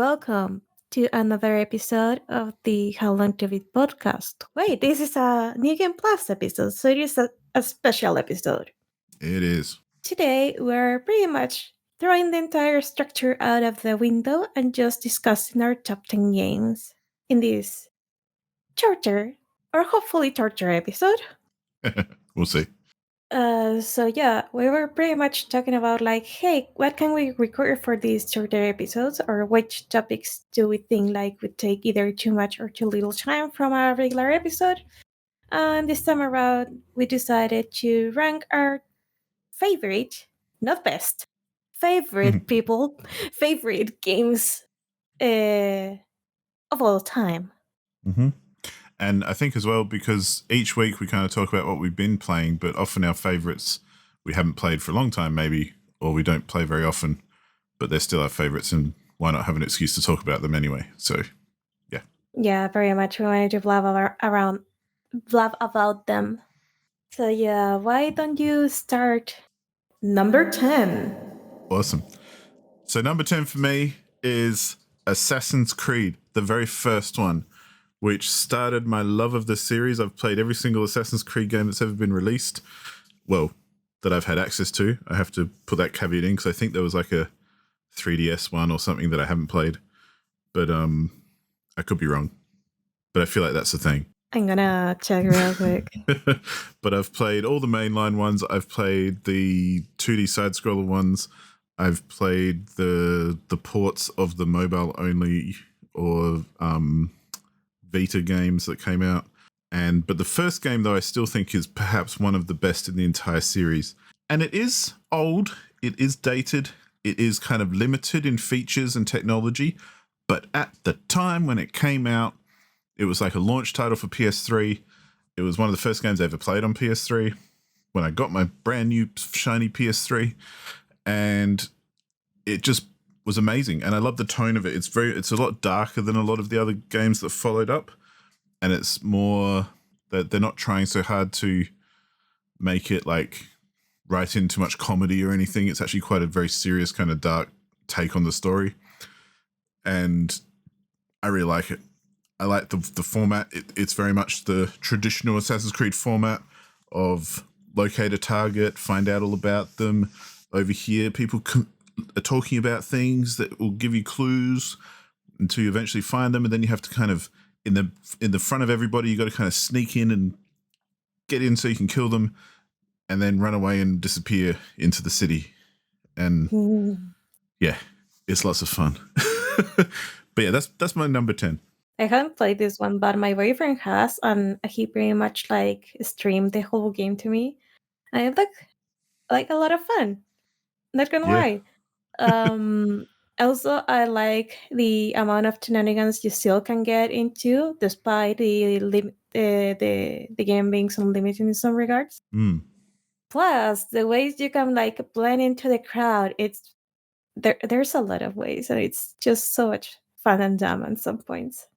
welcome to another episode of the HLTB podcast. Wait, this is a New Game Plus episode, so it is a special episode. It is. Today, we're pretty much throwing the entire structure out of the window and just discussing our top 10 games in this shorter, or hopefully shorter episode. We'll see. We were pretty much talking about like, hey, what can we record for these shorter episodes, or which topics do we think like would take either too much or too little time from our regular episode? And this time around, we decided to rank our favorite, not best, favorite people, favorite games of all time. Mm-hmm. And I think as well, because each week we kind of talk about what we've been playing, but often our favorites we haven't played for a long time maybe, or we don't play very often, but they're still our favorites, and why not have an excuse to talk about them anyway? So, yeah. Yeah, very much. We wanted to blab about them. So yeah, why don't you start number 10? Awesome. So number 10 for me is Assassin's Creed, the very first one, which started my love of the series. I've played every single Assassin's Creed game that's ever been released. Well, that I've had access to. I have to put that caveat in because I think there was like a 3DS one or something that I haven't played. But I could be wrong. But I feel like that's the thing. I'm gonna check real quick. But I've played all the mainline ones. I've played the 2D side-scroller ones. I've played the ports of the mobile only or Vita games that came out. But the first game, though, I still think is perhaps one of the best in the entire series. And it is old, it is dated, it is kind of limited in features and technology. But at the time when it came out, it was like a launch title for PS3. It was one of the first games I ever played on PS3 when I got my brand new shiny PS3. And it just was amazing. And I love the tone of it. It's a lot darker than a lot of the other games that followed up. And it's more that they're not trying so hard to make it like write in too much comedy or anything. It's actually quite a very serious kind of dark take on the story. And I really like it. I like the format. It's very much the traditional Assassin's Creed format of locate a target, find out all about them. Over here, people are talking about things that will give you clues until you eventually find them. And then you have to kind of, in the front of everybody, you got to kind of sneak in and get in so you can kill them and then run away and disappear into the city. And yeah, it's lots of fun. But yeah, that's my number 10. I haven't played this one, but my boyfriend has, and he pretty much like streamed the whole game to me. And it looked like a lot of fun. Not gonna lie. Also, I like the amount of shenanigans you still can get into, despite the game being unlimited in some regards. Plus, the ways you can like blend into the crowd, there's a lot of ways, and it's just so much fun and dumb at some points.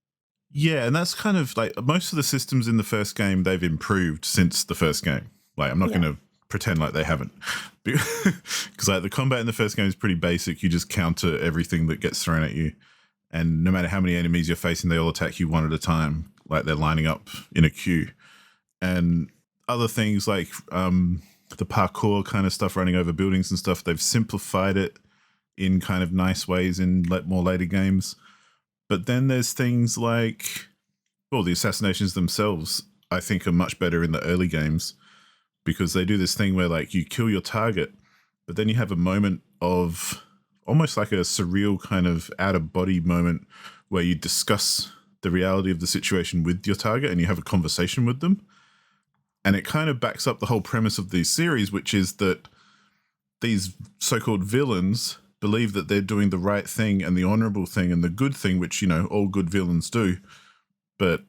Yeah, and that's kind of like most of the systems in the first game, they've improved since the first game. Like, I'm not going to pretend like they haven't. Because like the combat in the first game is pretty basic. You just counter everything that gets thrown at you. And no matter how many enemies you're facing, they all attack you one at a time. Like they're lining up in a queue. And other things like the parkour kind of stuff, running over buildings and stuff, they've simplified it in kind of nice ways in more later games. But then there's things like, well, the assassinations themselves, I think, are much better in the early games because they do this thing where, like, you kill your target, but then you have a moment of almost like a surreal kind of out-of-body moment where you discuss the reality of the situation with your target and you have a conversation with them. And it kind of backs up the whole premise of the series, which is that these so-called villains believe that they're doing the right thing and the honorable thing and the good thing, which, you know, all good villains do. But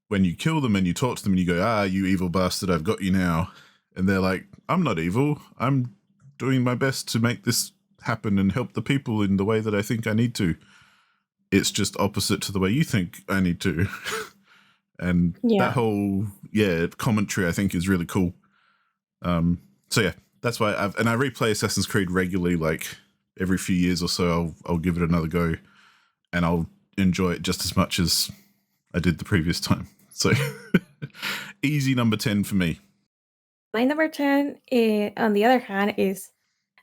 when you kill them and you talk to them and you go, you evil bastard, I've got you now. And they're like, I'm not evil. I'm doing my best to make this happen and help the people in the way that I think I need to. It's just opposite to the way you think I need to. And that whole, commentary, I think, is really cool. So yeah, that's why I replay Assassin's Creed regularly, like every few years or so I'll give it another go. and I'll enjoy it just as much as I did the previous time. So easy number 10 for me. My number 10, on the other hand, is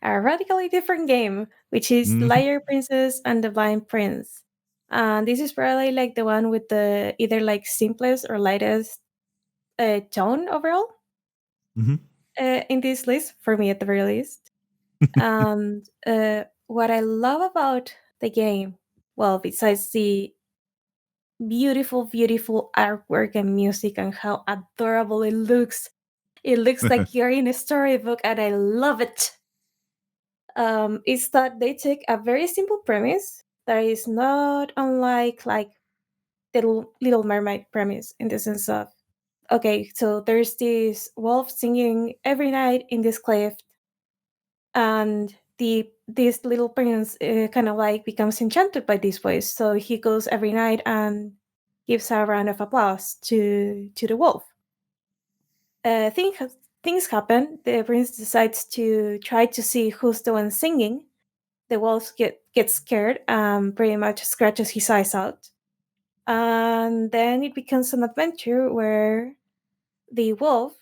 a radically different game, which is The Mm-hmm. Liar Princess and the Blind Prince. And this is probably like the one with the either like simplest or lightest tone overall Mm-hmm. in this list, for me at the very least. And what I love about the game, well, besides the beautiful, beautiful artwork and music and how adorable it looks like you're in a storybook, and I love it. Is that they take a very simple premise that is not unlike like the Little Mermaid premise in the sense of okay, so there's this wolf singing every night in this cliff, and this little prince kind of like becomes enchanted by this voice, so he goes every night and gives a round of applause to the wolf. Things happen. The prince decides to try to see who's the one singing. The wolf gets scared and pretty much scratches his eyes out. And then it becomes an adventure where the wolf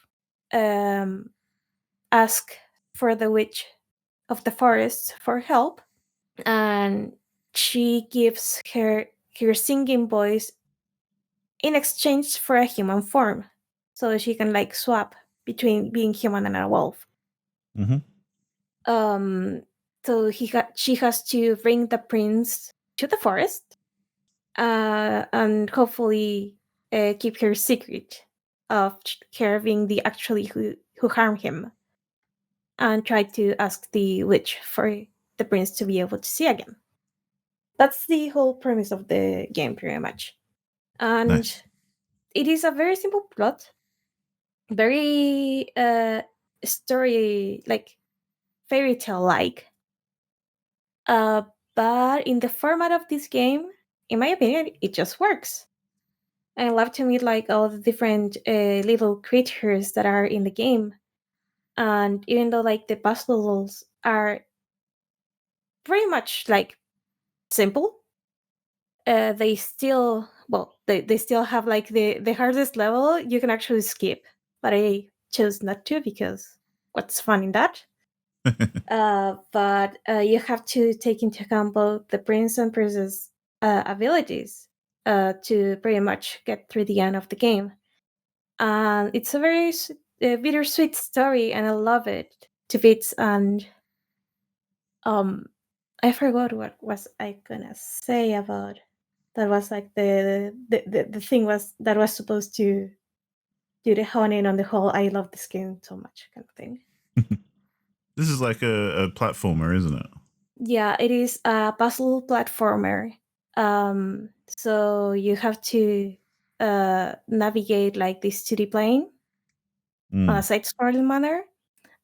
um, asks for the witch of the forest for help, and she gives her singing voice in exchange for a human form, so she can like swap between being human and a wolf. Mm-hmm. Um, so she has to bring the prince to the forest, and hopefully keep her secret of her being the actually who harmed him, and try to ask the witch for the prince to be able to see again. That's the whole premise of the game, pretty much. And Nice. it is a very simple plot, very story like fairy tale like. Uh, but in the format of this game, in my opinion, it just works. I love to meet like all the different little creatures that are in the game, and even though like the puzzles are pretty much like simple, they still they still have like the hardest level you can actually skip, but I chose not to because what's fun in that. But you have to take into account both the prince and princess abilities to pretty much get through the end of the game. And it's a very bittersweet story, and I love it to bits. And um, I forgot what was I gonna say about that. Was like the thing was that was supposed to do the honing on the whole. I love this game so much, kind of thing. This is like a platformer, isn't it? Yeah, it is a puzzle platformer. So you have to navigate like this 2D plane on a Mm. side-scrolling manner,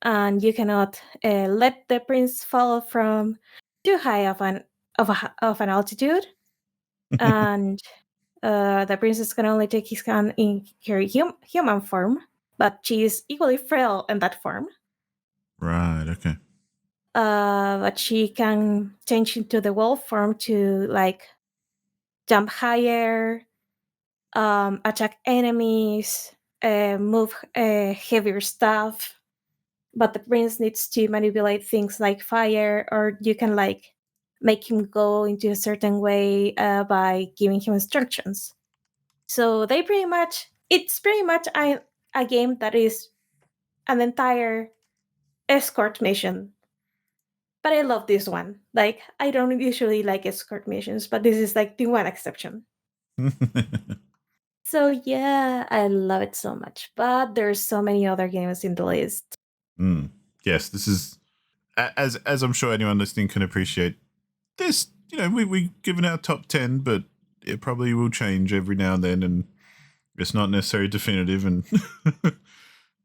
and you cannot let the prince fall from too high of an altitude, and the princess can only take his hand in her human form, but she is equally frail in that form. Right. Okay. But she can change into the wolf form to like jump higher, attack enemies, move heavier stuff. But the prince needs to manipulate things like fire, or you can like make him go into a certain way by giving him instructions. So it's pretty much a game that is an entire escort mission. But I love this one. Like, I don't usually like escort missions, but this is like the one exception. So yeah, I love it so much. But there's so many other games in the list. Mm. Yes, this is as I'm sure anyone listening can appreciate. This, we given our top 10, but it probably will change every now and then, and it's not necessarily definitive, and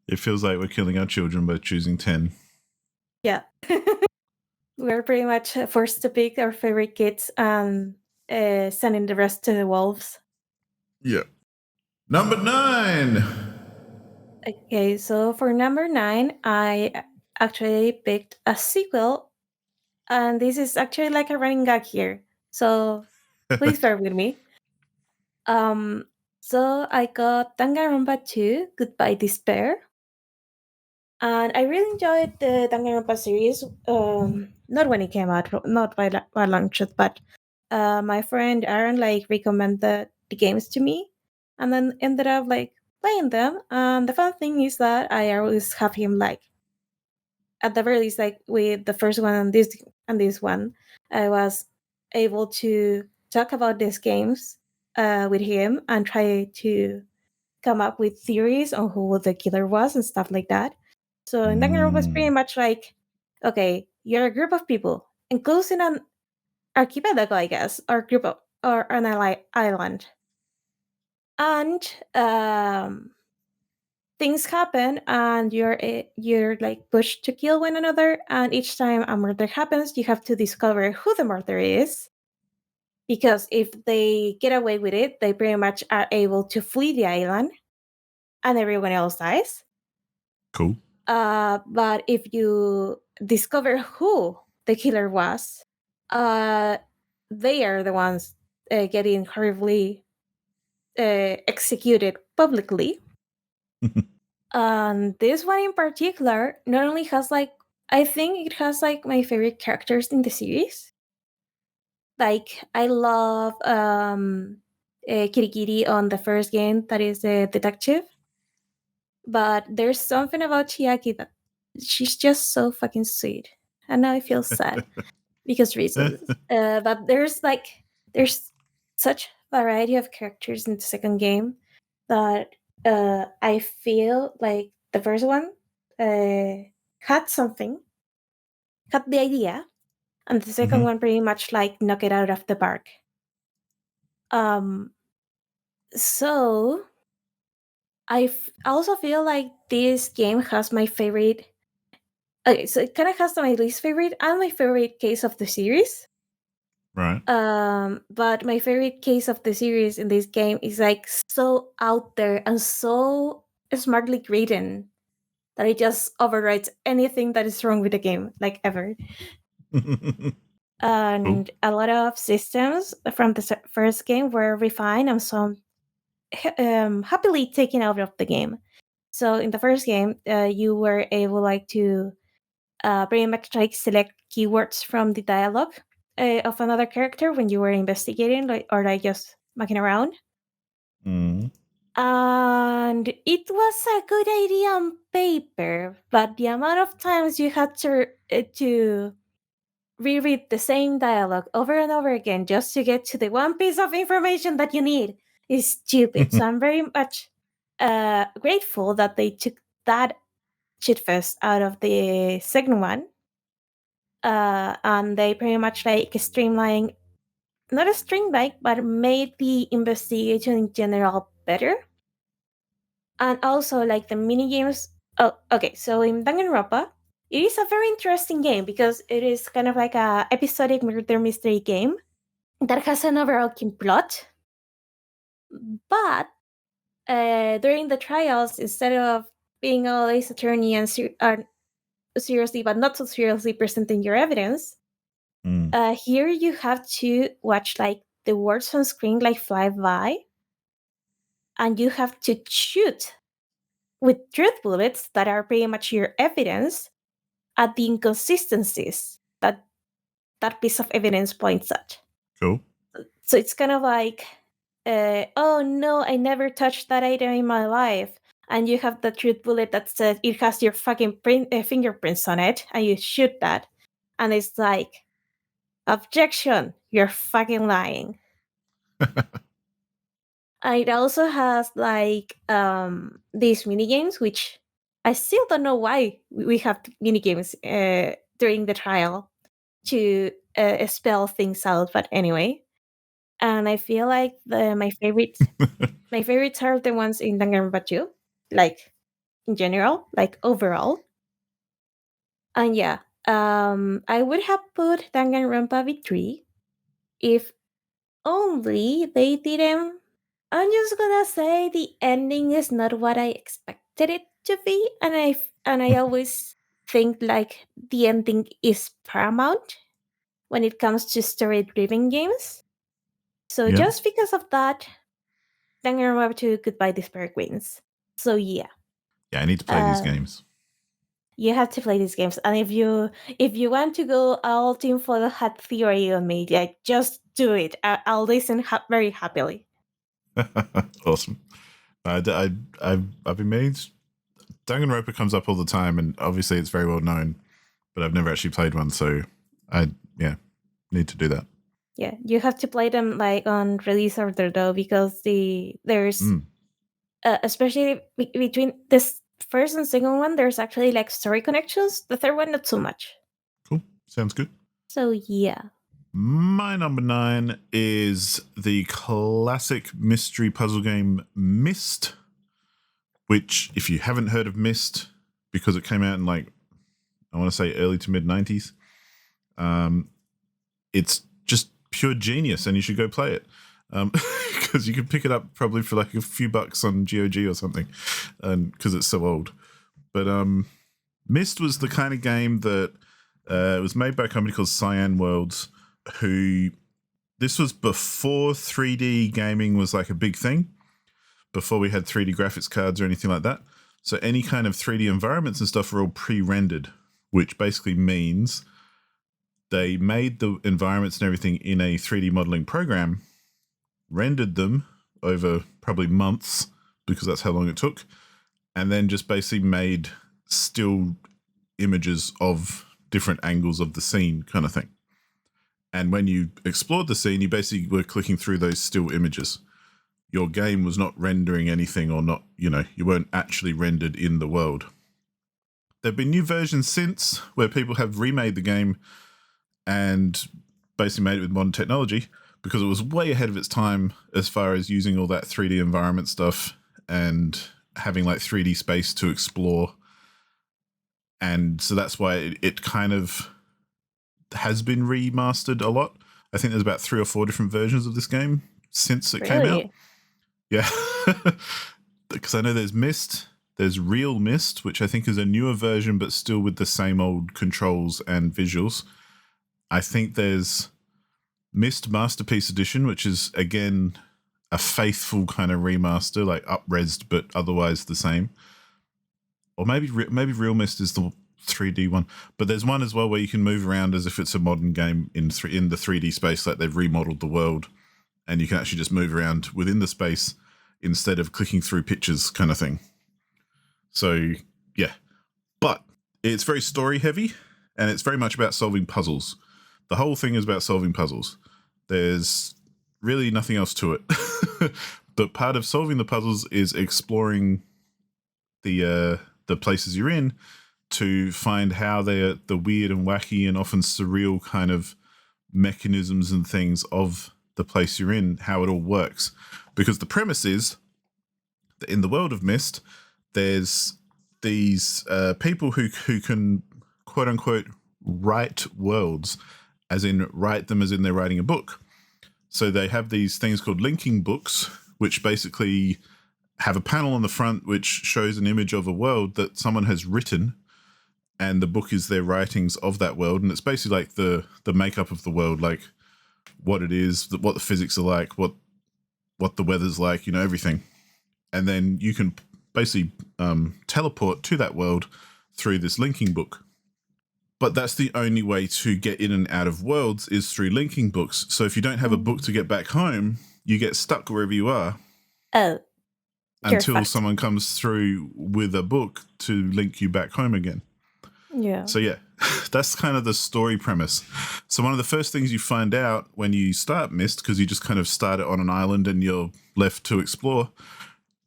it feels like we're killing our children by choosing 10. Yeah. We're pretty much forced to pick our favorite kids and sending the rest to the wolves. Yeah. Number 9. Okay, so for number 9, I actually picked a sequel, and this is actually like a running gag here. So Please bear with me. Um, so I got Danganronpa 2, Goodbye Despair. And I really enjoyed the Danganronpa series. Not when it came out, not by launch, but my friend Aaron like recommended the games to me, and then ended up like playing them. And the fun thing is that I always have him like at the very least, like with the first one and this one, I was able to talk about these games with him and try to come up with theories on who the killer was and stuff like that. So in Danganronpa was pretty Mm. much like, okay, you're a group of people enclosed in an archipelago, I guess, or group of or an island, and things happen, and you're like pushed to kill one another. And each time a murder happens, you have to discover who the murderer is. Because if they get away with it, they pretty much are able to flee the island, and everyone else dies. Cool. But if you discover who the killer was, uh, they are the ones getting horribly executed publicly. And this one in particular not only has like, I think it has like my favorite characters in the series. Like I love Kirikiri on the first game, that is the detective. But there's something about Chiaki that she's just so fucking sweet. And now I feel sad because reasons. But there's such variety of characters in the second game that I feel like the first one had something, had the idea, and the second Mhm. one pretty much like knock it out of the park. Um, so also feel like this game has my favorite. Okay, so it kind of has my least favorite and my favorite case of the series. Right. But my favorite case of the series in this game is like so out there and so smartly written that it just overrides anything that is wrong with the game, like ever. Cool. And a lot of systems from the first game were refined and some happily taken out of the game. So in the first game, you were able like to pretty much like select keywords from the dialogue of another character when you were investigating, like or like just mucking around. Mm. And it was a good idea on paper, but the amount of times you had to reread the same dialogue over and over again just to get to the one piece of information that you need is stupid. So I'm very much grateful that they took that shitfest out of the second one. And they pretty much like streamline, not a streamline, but made the investigation in general better. And also like the mini games. Oh, okay. So in Danganronpa, it is a very interesting game because it is kind of like a episodic murder mystery game that has an overarching plot. But during the trials, instead of being always attorney and seriously, but not so seriously presenting your evidence, Mm. here you have to watch like the words on screen like fly by, and you have to shoot with truth bullets that are pretty much your evidence at the inconsistencies that that piece of evidence points at. Cool. So it's kind of like, oh no, I never touched that item in my life. And you have the truth bullet that says it has your fucking fingerprints on it, and you shoot that. And it's like, objection, you're fucking lying. It also has like these mini games, which I still don't know why we have mini games during the trial to spell things out. But anyway, and I feel like my favorites are the ones in Danganronpa 2, like in general, like overall. And yeah, I would have put Danganronpa V3 if only they didn't. I'm just gonna say the ending is not what I expected it to be, and I always think like the ending is paramount when it comes to story-driven games. So Yeah. just because of that, Danganronpa 2 Goodbye Despair Queens. So yeah, Yeah, I need to play these uh, games. you have to play these games, and if you want to go all Team Foil hat theory on me, like just do it. I'll listen very happily. Awesome. I've been made. Danganronpa comes up all the time, and obviously it's very well known, but I've never actually played one, so I need to do that. Yeah, you have to play them like on release order though, because there's Mm, especially between this first and second one, there's actually like story connections. The third one, not so much. cool. Sounds good. So yeah. My number 9 is the classic mystery puzzle game Myst, which, if you haven't heard of Myst, because it came out in like, I want to say early to mid 90s, it's just pure genius and you should go play it. Because you can pick it up probably for like a few bucks on GOG or something, because it's so old. But Myst was the kind of game that it was made by a company called Cyan Worlds, who, this was before 3D gaming was like a big thing, before we had 3D graphics cards or anything like that. So any kind of 3D environments and stuff were all pre-rendered, which basically means they made the environments and everything in a 3D modeling program, rendered them over probably months, because that's how long it took, and then just basically made still images of different angles of the scene kind of thing. And when you explored the scene, you basically were clicking through those still images. Your game was not rendering anything, or not, you weren't actually rendered in the world. There have been new versions since where people have remade the game and basically made it with modern technology, because it was way ahead of its time as far as using all that 3D environment stuff and having like 3D space to explore. And so that's why it kind of has been remastered a lot. I think there's about 3 or 4 different versions of this game since it came out. Really? Yeah. Because I know there's Myst, there's Real Myst, which I think is a newer version, but still with the same old controls and visuals. I think there's Myst Masterpiece Edition, which is, again, a faithful kind of remaster, like up-resed, but otherwise the same. Or maybe Real Myst is the 3D one. But there's one as well where you can move around as if it's a modern game in the 3D space, like they've remodeled the world, and you can actually just move around within the space instead of clicking through pictures kind of thing. So, yeah. But it's very story heavy, and it's very much about solving puzzles. The whole thing is about solving puzzles. There's really nothing else to it. But part of solving the puzzles is exploring the places you're in to find how they're the weird and wacky and often surreal kind of mechanisms and things of the place you're in, how it all works. Because the premise is that in the world of Myst, there's these people who can, quote unquote, write worlds, as in write them as in they're writing a book. So they have these things called linking books, which basically have a panel on the front which shows an image of a world that someone has written, and the book is their writings of that world. And it's basically like the makeup of the world, like what it is, what the physics are like, what the weather's like, everything. And then you can basically teleport to that world through this linking book. But that's the only way to get in and out of worlds is through linking books. So if you don't have a book to get back home, you get stuck wherever you are. Oh, until someone comes through with a book to link you back home again. Yeah. So yeah, that's kind of the story premise. So one of the first things you find out when you start Myst, because you just kind of start it on an island and you're left to explore,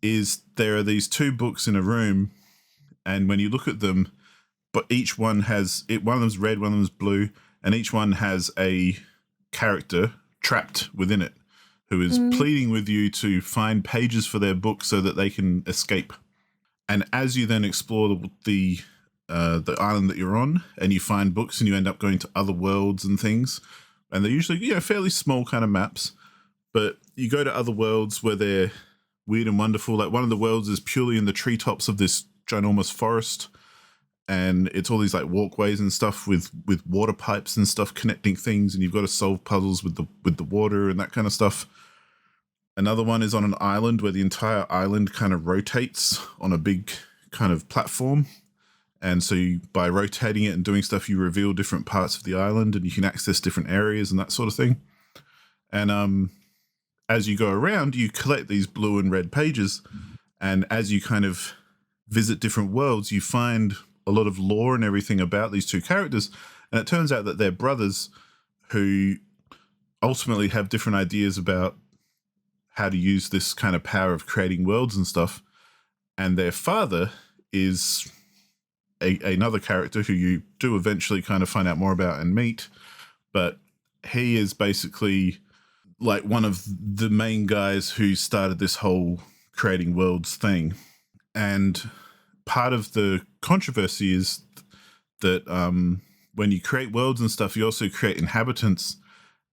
is there are these 2 books in a room, and when you look at them, but each one has it. One of them's red, one of them's blue, and each one has a character trapped within it who is pleading with you to find pages for their book so that they can escape. And as you then explore the island that you're on, and you find books, and you end up going to other worlds and things, and they're usually fairly small kind of maps, but you go to other worlds where they're weird and wonderful. Like one of the worlds is purely in the treetops of this ginormous forest, and it's all these like walkways and stuff with water pipes and stuff connecting things, and you've got to solve puzzles with the water and that kind of stuff. Another one is on an island where the entire island kind of rotates on a big kind of platform. And so by rotating it and doing stuff, you reveal different parts of the island and you can access different areas and that sort of thing. And as you go around, you collect these blue and red pages. And as you kind of visit different worlds, you find a lot of lore and everything about these two characters. And it turns out that they're brothers who ultimately have different ideas about how to use this kind of power of creating worlds and stuff. And their father is another character who you do eventually kind of find out more about and meet. But he is basically like one of the main guys who started this whole creating worlds thing. And part of the controversy is that when you create worlds and stuff, you also create inhabitants.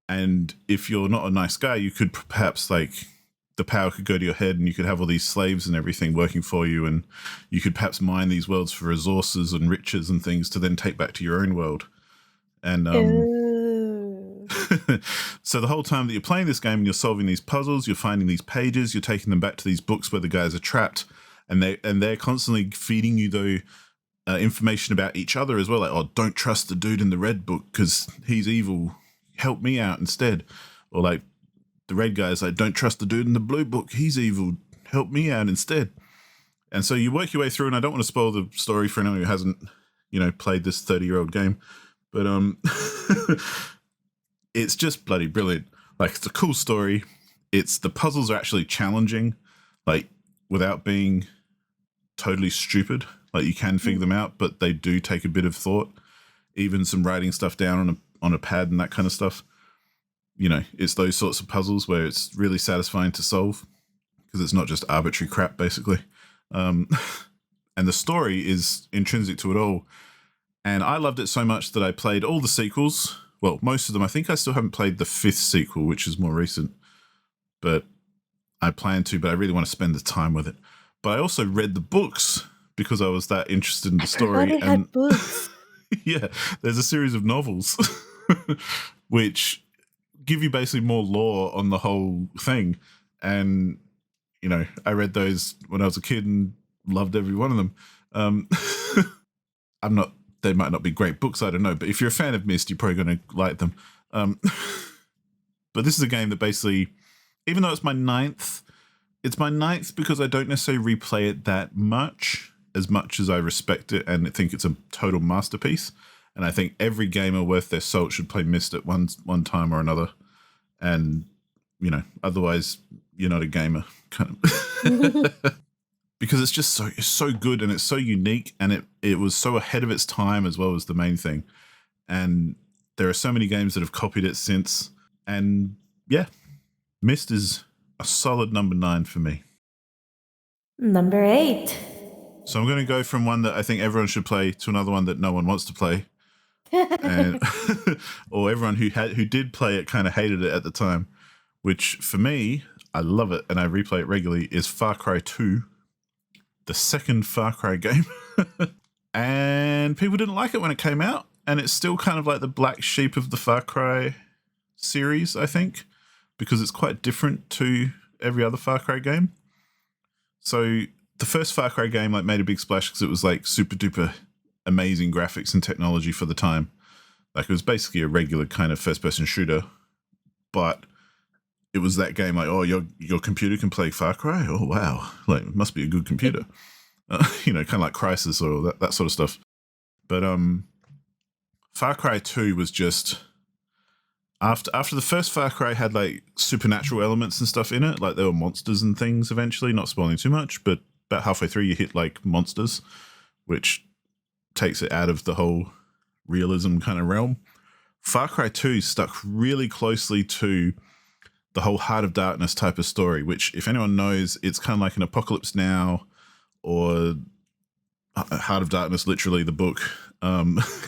And if you're not a nice guy, you could perhaps like the power could go to your head and you could have all these slaves and everything working for you. And you could perhaps mine these worlds for resources and riches and things to then take back to your own world. And so the whole time that you're playing this game and you're solving these puzzles, you're finding these pages, you're taking them back to these books where the guys are trapped, and they're constantly feeding you though information about each other as well. Like, oh, don't trust the dude in the red book because he's evil. Help me out instead. Or like the red guy's like, don't trust the dude in the blue book. He's evil. Help me out instead. And so you work your way through, and I don't want to spoil the story for anyone who hasn't, played this 30-year-old game, but it's just bloody brilliant. Like, it's a cool story. The puzzles are actually challenging, like, without being totally stupid. Like, you can figure them out, but they do take a bit of thought. Even some writing stuff down on a pad and that kind of stuff. It's those sorts of puzzles where it's really satisfying to solve because it's not just arbitrary crap, basically. And the story is intrinsic to it all. And I loved it so much that I played all the sequels. Well, most of them. I think I still haven't played the 5th sequel, which is more recent. But I plan to, but I really want to spend the time with it. But I also read the books because I was that interested in the story. I had books. Yeah, there's a series of novels which give you basically more lore on the whole thing. And, I read those when I was a kid and loved every one of them. They might not be great books, I don't know, but if you're a fan of Myst, you're probably going to like them. But this is a game that basically, even though it's my ninth because I don't necessarily replay it that much as I respect it and think it's a total masterpiece. And I think every gamer worth their salt should play Myst at one time or another. And, otherwise you're not a gamer. Kind of. Because it's so good and it's so unique, and it was so ahead of its time as well as the main thing. And there are so many games that have copied it since. And yeah, Myst is a solid number 9 for me. Number 8. So I'm going to go from one that I think everyone should play to another one that no one wants to play. And or everyone who did play it kind of hated it at the time, which for me, I love it and I replay it regularly, is Far Cry 2, the second Far Cry game. And people didn't like it when it came out, and it's still kind of like the black sheep of the Far Cry series, I think, because it's quite different to every other Far Cry game. So the first Far Cry game made a big splash because it was like super duper amazing graphics and technology for the time. Like, it was basically a regular kind of first person shooter, but it was that game like, oh, your computer can play Far Cry? Oh, wow. Like, it must be a good computer. Kind of like Crysis or that sort of stuff. But Far Cry 2 was just, after the first Far Cry had like supernatural elements and stuff in it, like there were monsters and things eventually, not spoiling too much, but about halfway through you hit like monsters, which takes it out of the whole realism kind of realm. Far Cry 2 stuck really closely to the whole Heart of Darkness type of story, which, if anyone knows, it's kind of like an Apocalypse Now or Heart of Darkness, literally the book,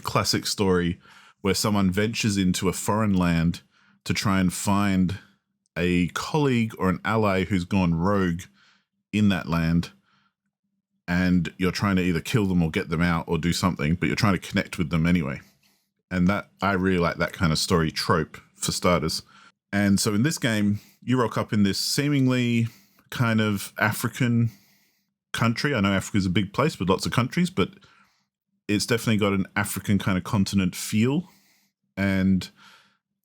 classic story where someone ventures into a foreign land to try and find a colleague or an ally who's gone rogue in that land. and you're trying to either kill them or get them out or do something, but you're trying to connect with them anyway. And that I really like that kind of story trope for starters. And so in this game, you rock up in this seemingly kind of African country. I know Africa's a big place with lots of countries, but it's definitely got an African kind of continent feel. And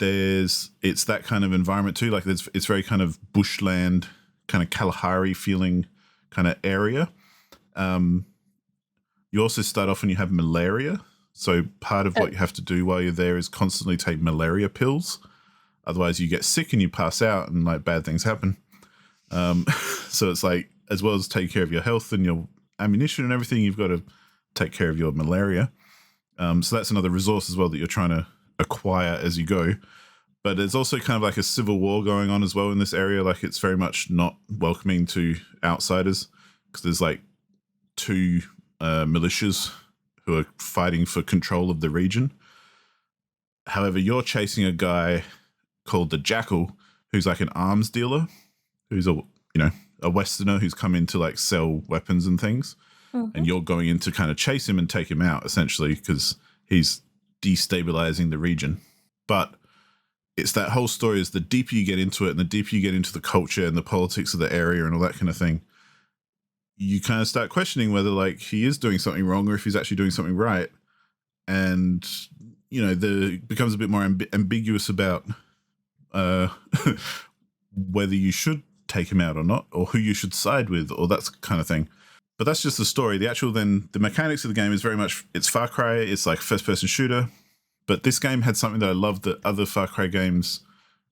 it's that kind of environment too. Like it's very kind of bushland, kind of Kalahari feeling kind of area. You also start off and you have malaria. So part of what you have to do while you're there is constantly take malaria pills. Otherwise you get sick and you pass out and like bad things happen. So it's like, as well as taking care of your health and your ammunition and everything, you've got to take care of your malaria. So that's another resource as well that you're trying to acquire as you go. But there's also kind of like a civil war going on as well in this area. Like it's very much not welcoming to outsiders because there's like two militias who are fighting for control of the region. However, you're chasing a guy called the Jackal, who's like an arms dealer, who's a Westerner who's come in to like sell weapons and things. Mm-hmm. And you're going in to kind of chase him and take him out essentially because he's destabilizing the region. But it's that whole story is the deeper you get into it and the deeper you get into the culture and the politics of the area and all that kind of thing, you kind of start questioning whether like he is doing something wrong or if he's actually doing something right. And, it becomes a bit more ambiguous about whether you should take him out or not, or who you should side with, or that kind of thing. But that's just the story. The mechanics of the game is very much, it's Far Cry, it's like first-person shooter. But this game had something that I loved that other Far Cry games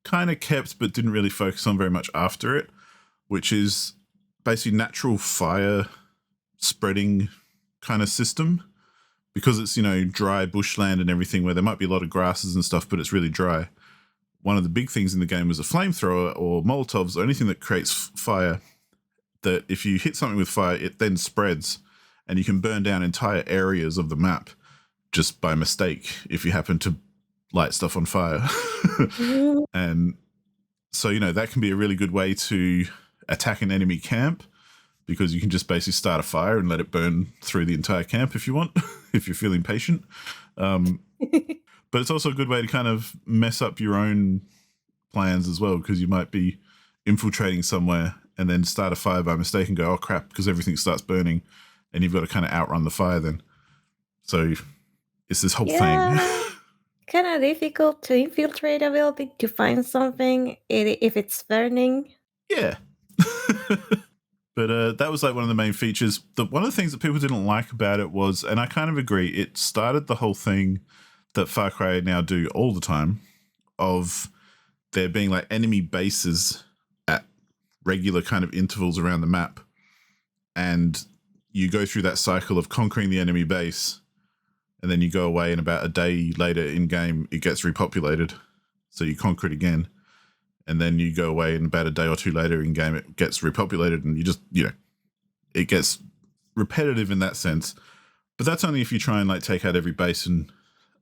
kind of kept but didn't really focus on very much after it, which is basically natural fire spreading kind of system. Because it's, dry bushland and everything where there might be a lot of grasses and stuff, but it's really dry. One of the big things in the game was a flamethrower or Molotovs or anything that creates fire, that if you hit something with fire, it then spreads and you can burn down entire areas of the map just by mistake if you happen to light stuff on fire. And so, that can be a really good way to attack an enemy camp because you can just basically start a fire and let it burn through the entire camp if you want, if you're feeling patient. But it's also a good way to kind of mess up your own plans as well because you might be infiltrating somewhere and then start a fire by mistake and go, oh crap, because everything starts burning and you've got to kind of outrun the fire then. So it's this whole thing. Kind of difficult to infiltrate a building to find something if it's burning. Yeah. But that was like one of the main features. One of the things that people didn't like about it was, and I kind of agree, it started the whole thing that Far Cry now do all the time of there being like enemy bases at regular kind of intervals around the map. And you go through that cycle of conquering the enemy base and then you go away and about a day later in game, it gets repopulated. So you conquer it again. And then you go away and about a day or two later in game, it gets repopulated and you just, it gets repetitive in that sense. But that's only if you try and like take out every base. And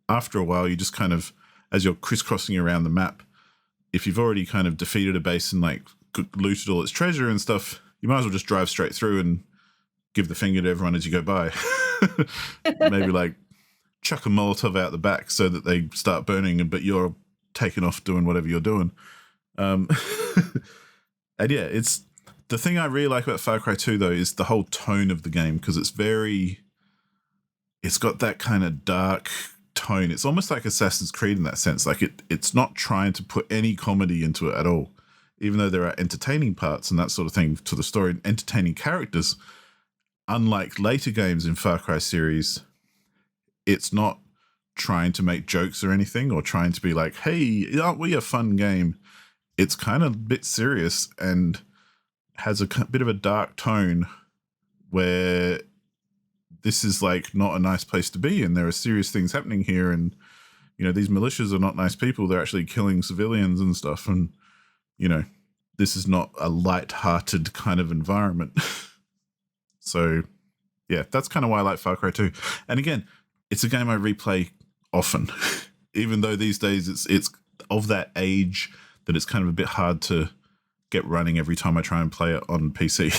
after a while, you just kind of, as you're crisscrossing around the map, if you've already kind of defeated a base and like looted all its treasure and stuff, you might as well just drive straight through and give the finger to everyone as you go by. Maybe like chuck a Molotov out the back so that they start burning, but you're taking off doing whatever you're doing. And yeah, it's the thing I really like about Far Cry 2 though is the whole tone of the game because it's got that kind of dark tone. It's almost like Assassin's Creed in that sense. Like it's not trying to put any comedy into it at all, even though there are entertaining parts and that sort of thing to the story and entertaining characters. Unlike later games in Far Cry series, it's not trying to make jokes or anything or trying to be like, hey, aren't we a fun game? It's kind of a bit serious and has a bit of a dark tone where this is like not a nice place to be and there are serious things happening here and, these militias are not nice people. They're actually killing civilians and stuff. And, this is not a light-hearted kind of environment. So, yeah, that's kind of why I like Far Cry 2. And again, it's a game I replay often, even though these days it's of that age that it's kind of a bit hard to get running every time I try and play it on PC.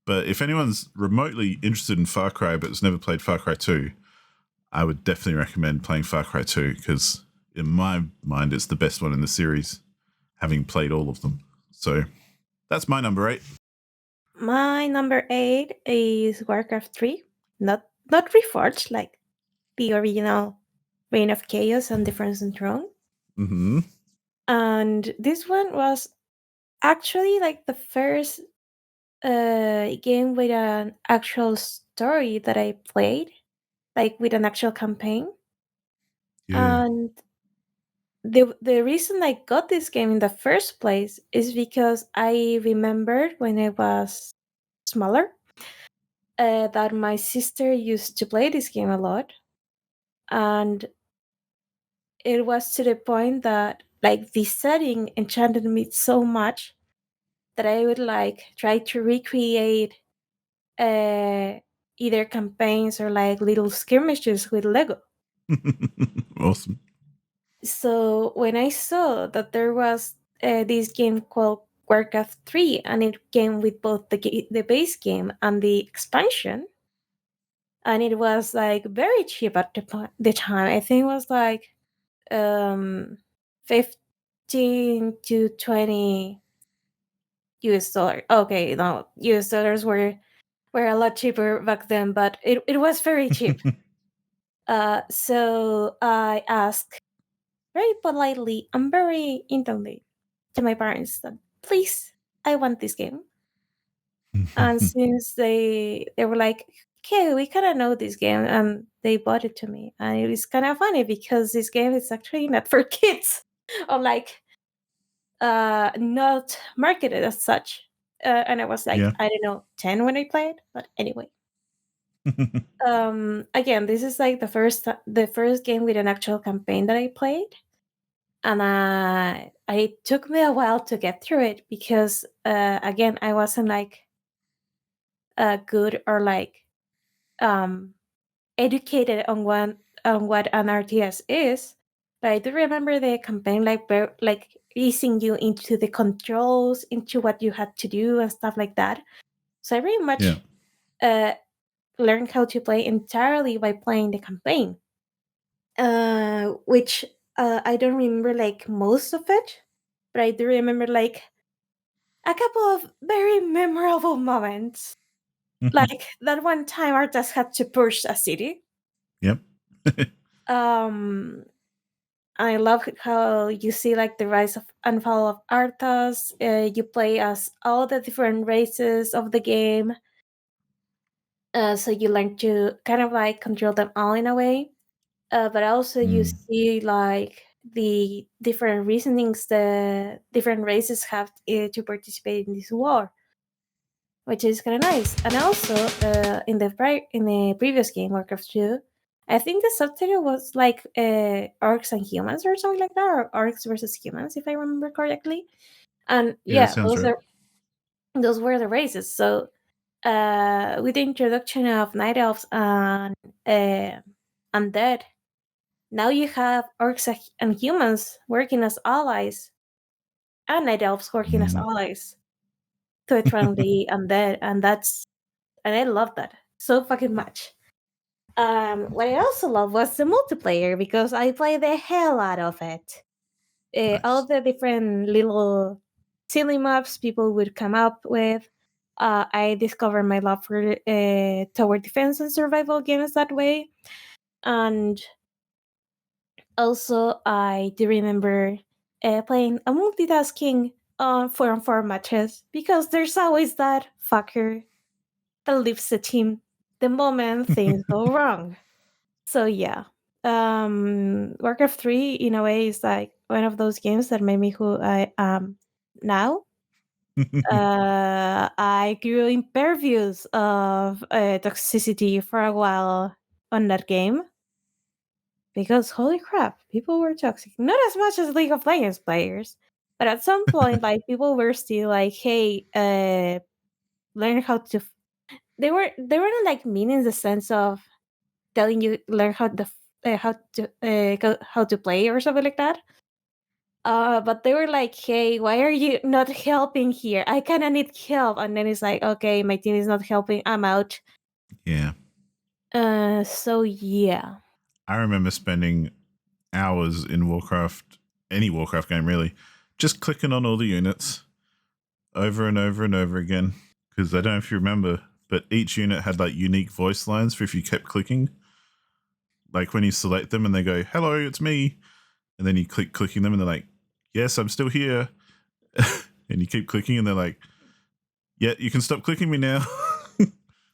But if anyone's remotely interested in Far Cry but has never played Far Cry 2, I would definitely recommend playing Far Cry 2 because in my mind, it's the best one in the series, having played all of them. So that's my number 8. My number 8 is Warcraft 3. Not Reforged, like the original Reign of Chaos and Defense and Throne. Mm-hmm. And this one was actually like the first game with an actual story that I played, like with an actual campaign. Yeah. And the reason I got this game in the first place is because I remembered when I was smaller that my sister used to play this game a lot, and it was to the point that like the setting enchanted me so much that I would like try to recreate uh, either campaigns or like little skirmishes with Lego. Awesome. So when I saw that there was this game called Warcraft 3 and it came with both the base game and the expansion, and it was like very cheap at the time. I think it was like um 15 to 20 US dollar. Okay, no, US dollars were a lot cheaper back then, but it was very cheap. So I asked very politely and very intently to my parents that please, I want this game. And since they were like, okay, we kind of know this game, and they bought it to me, and it is kind of funny because this game is actually not for kids, or like not marketed as such. And I was like, Yeah. I don't know, 10 when I played, but anyway. Again, this is like the first game with an actual campaign that I played, and it took me a while to get through it because again, I wasn't like good or like um educated on what an RTS is. But I do remember the campaign like easing you into the controls, into what you had to do and stuff like that. So I very Yeah. much uh, learned how to play entirely by playing the campaign, which I don't remember like most of it, but I do remember like a couple of very memorable moments. Like that one time Arthas had to push a city. Yep. Um, I love how you see like the rise of and fall of Arthas. You play as all the different races of the game, so you learn to kind of like control them all in a way. But also you Mm. see like the different reasonings the different races have to participate in this war, which is kind of nice. And also in the previous game, Warcraft 2, I think the subtitle was like orcs and humans or something like that, or orcs versus humans, if I remember correctly. And Yeah, that yeah, sounds right. those were the races. So with the introduction of night elves and undead, now you have orcs and humans working as allies, and night elves working as Mm. allies to threaten the undead, and I love that so fucking much. What I also love was the multiplayer because I played the hell out of it. All Nice. the different little silly maps people would come up with. I discovered my love for tower defense and survival games that way. And also, I do remember playing a multitasking 4-on-4 matches because there's always that fucker that leaves the team the moment things go wrong. So yeah, Warcraft 3 in a way is like one of those games that made me who I am now. I grew impervious of toxicity for a while on that game because holy crap, people were toxic. Not as much as League of Legends players, but at some point, like people were still like, "Hey, learn how to." They weren't like mean in the sense of telling you learn how to how to play or something like that. But they were like, "Hey, why are you not helping here? I kind of need help." And then it's like, "Okay, my team is not helping. I'm out." Yeah. So yeah. I remember spending hours in Warcraft, any Warcraft game really, just clicking on all the units over and over and over again. Because I don't know if you remember, but each unit had like unique voice lines for if you kept clicking. Like when you select them and they go, "Hello, it's me," and then you clicking them and they're like, "Yes, I'm still here," and you keep clicking and they're like, "Yeah, you can stop clicking me now."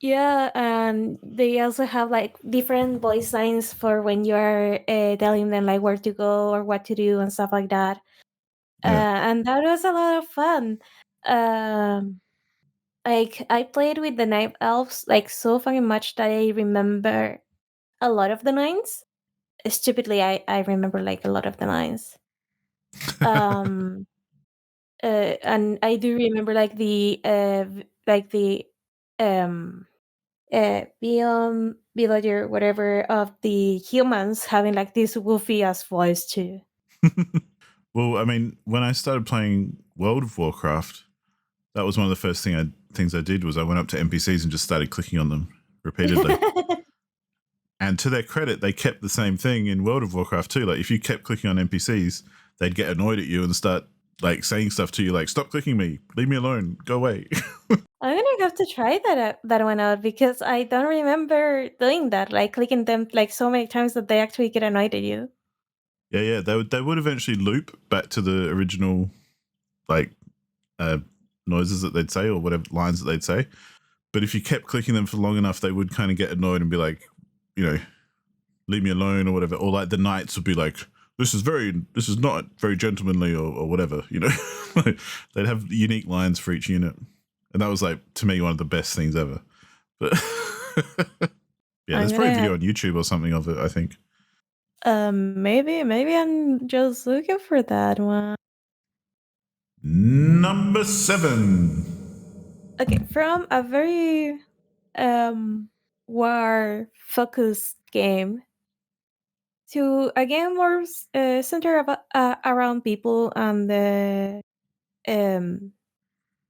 Yeah, and they also have like different voice lines for when you're telling them like where to go or what to do and stuff like that. Yeah. And that was a lot of fun. Um, like I played with the night elves like so fucking much that I remember a lot of the lines. Stupidly, I remember like a lot of the lines. Um, and I do remember like the um villager whatever of the humans having like this woofy ass voice too. Well, I mean, when I started playing World of Warcraft, that was one of the first things I did was I went up to NPCs and just started clicking on them repeatedly. And to their credit, they kept the same thing in World of Warcraft too. Like if you kept clicking on NPCs, they'd get annoyed at you and start like saying stuff to you like, "Stop clicking me, leave me alone, go away." I'm gonna have to try that one out because I don't remember doing that, like clicking them like so many times that they actually get annoyed at you. Yeah, they would eventually loop back to the original like uh, noises that they'd say or whatever lines that they'd say. But if you kept clicking them for long enough, they would kind of get annoyed and be like, you know, "Leave me alone" or whatever. Or like the knights would be like, this is not very gentlemanly or whatever, you know. They'd have unique lines for each unit. And that was like to me one of the best things ever. But yeah, I'm there's probably a gonna have video on YouTube or something of it, I think. maybe I'm just looking for that one. Number 7. Okay, from a very war focused game to a game more centered around people and the um,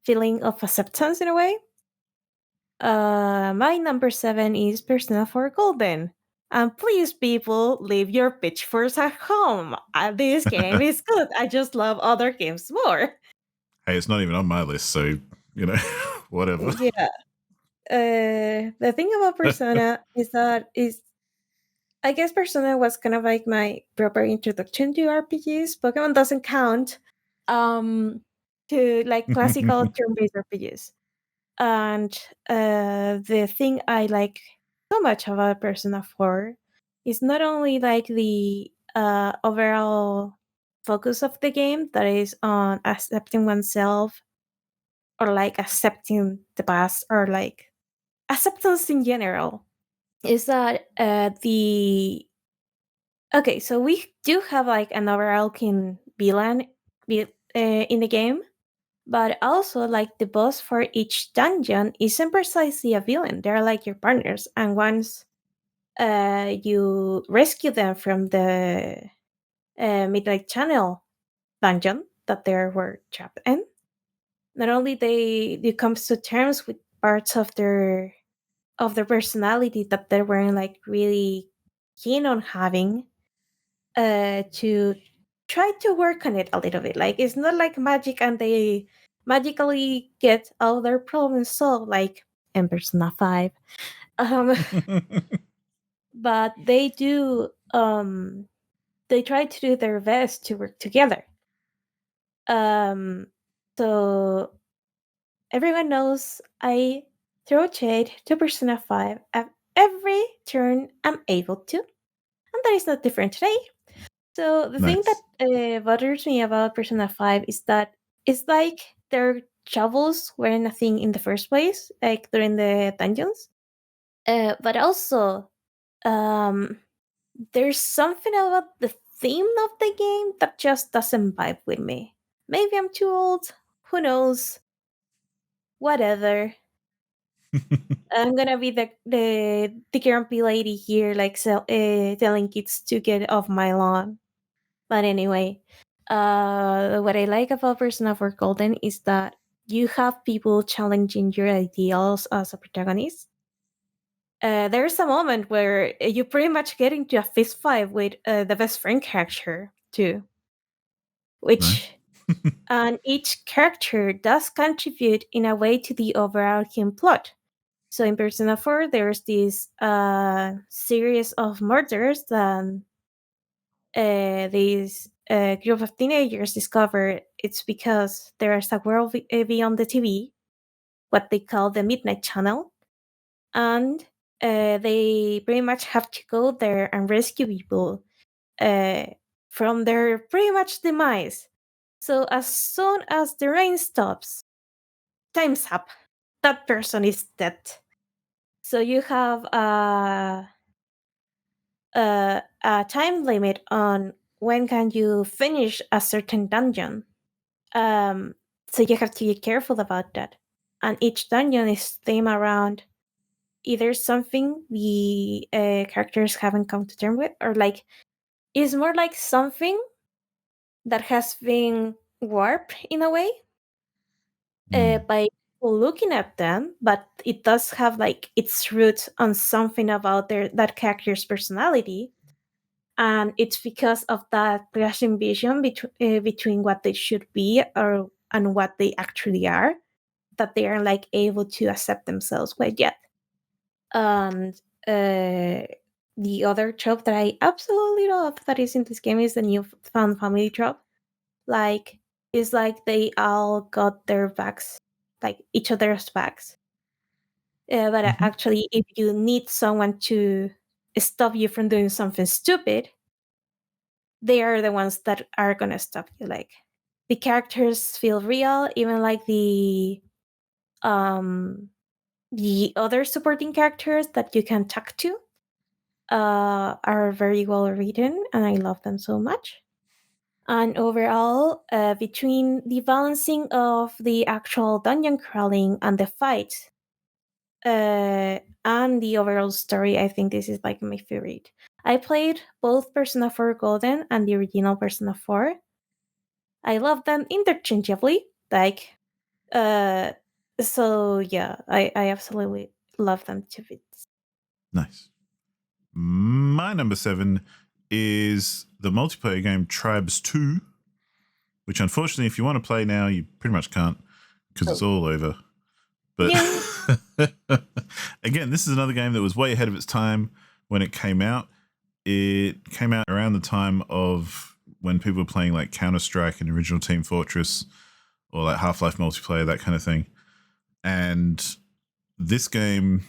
feeling of acceptance in a way. My number 7 is Persona 4 Golden. And please, people, leave your pitchforks at home. This game is good. I just love other games more. Hey, it's not even on my list, so you know, whatever. Yeah. The thing about Persona is that is I guess Persona was kind of like my proper introduction to RPGs. Pokemon doesn't count to like classical turn-based RPGs. And the thing I like so much about Persona 4 is not only like the overall focus of the game that is on accepting oneself or like accepting the past or like acceptance in general, is that the okay, so we do have like an overarching villain in the game, but also like the boss for each dungeon isn't precisely a villain. They're like your partners, and once you rescue them from the Midnight Channel dungeon that they were trapped in, not only they comes to terms with parts of their personality that they weren't like really keen on having, to try to work on it a little bit. Like it's not like magic and they magically get all their problems solved like in Persona 5. Um, but they try to do their best to work together. Um so everyone knows I throw shade to Persona 5 at every turn I'm able to. And that is not different today. So the thing that Nice. bothers me about Persona 5 is that it's like their shovels weren't a thing in the first place, like during the dungeons. But also, um, there's something about the theme of the game that just doesn't vibe with me. Maybe I'm too old. Who knows? Whatever. I'm gonna be the grumpy lady here, like telling kids to get off my lawn. But anyway, What I like about Persona 4 Golden is that you have people challenging your ideals as a protagonist. There's a moment where you pretty much get into a fist fight with the best friend character too, Nice. which and each character does contribute in a way to the overarching plot. So in Persona 4, there's this series of murders that this group of teenagers discover it's because there's a world beyond the TV, what they call the Midnight Channel, and they pretty much have to go there and rescue people uh, from their pretty much demise. So as soon as the rain stops, time's up. That person is dead. So you have a time limit on when can you finish a certain dungeon. Um, so you have to be careful about that. And each dungeon is themed around either something the characters haven't come to terms with, or like it's more like something that has been warped in a way by people looking at them, but it does have like its roots on something about that character's personality, and it's because of that clashing vision between what they should be or and what they actually are that they are like able to accept themselves quite yet. And the other trope that I absolutely love that is in this game is the new found family trope. Like it's like they all got their backs, like each other's backs. But Mm-hmm. actually, if you need someone to stop you from doing something stupid, they are the ones that are gonna stop you. Like the characters feel real, even like um the other supporting characters that you can talk to are very well written, and I love them so much. And overall, between the balancing of the actual dungeon crawling and the fight, and the overall story, I think this is like my favorite. I played both Persona 4 Golden and the original Persona 4. I love them interchangeably. Like, uh, so yeah, I absolutely love them to bits. Nice. My number 7 is the multiplayer game Tribes 2, which unfortunately, if you want to play now, you pretty much can't because it's Oh, all over. But yeah. again, this is another game that was way ahead of its time when it came out. It came out around the time of when people were playing like Counter-Strike and original Team Fortress or like Half-Life multiplayer, that kind of thing. And this game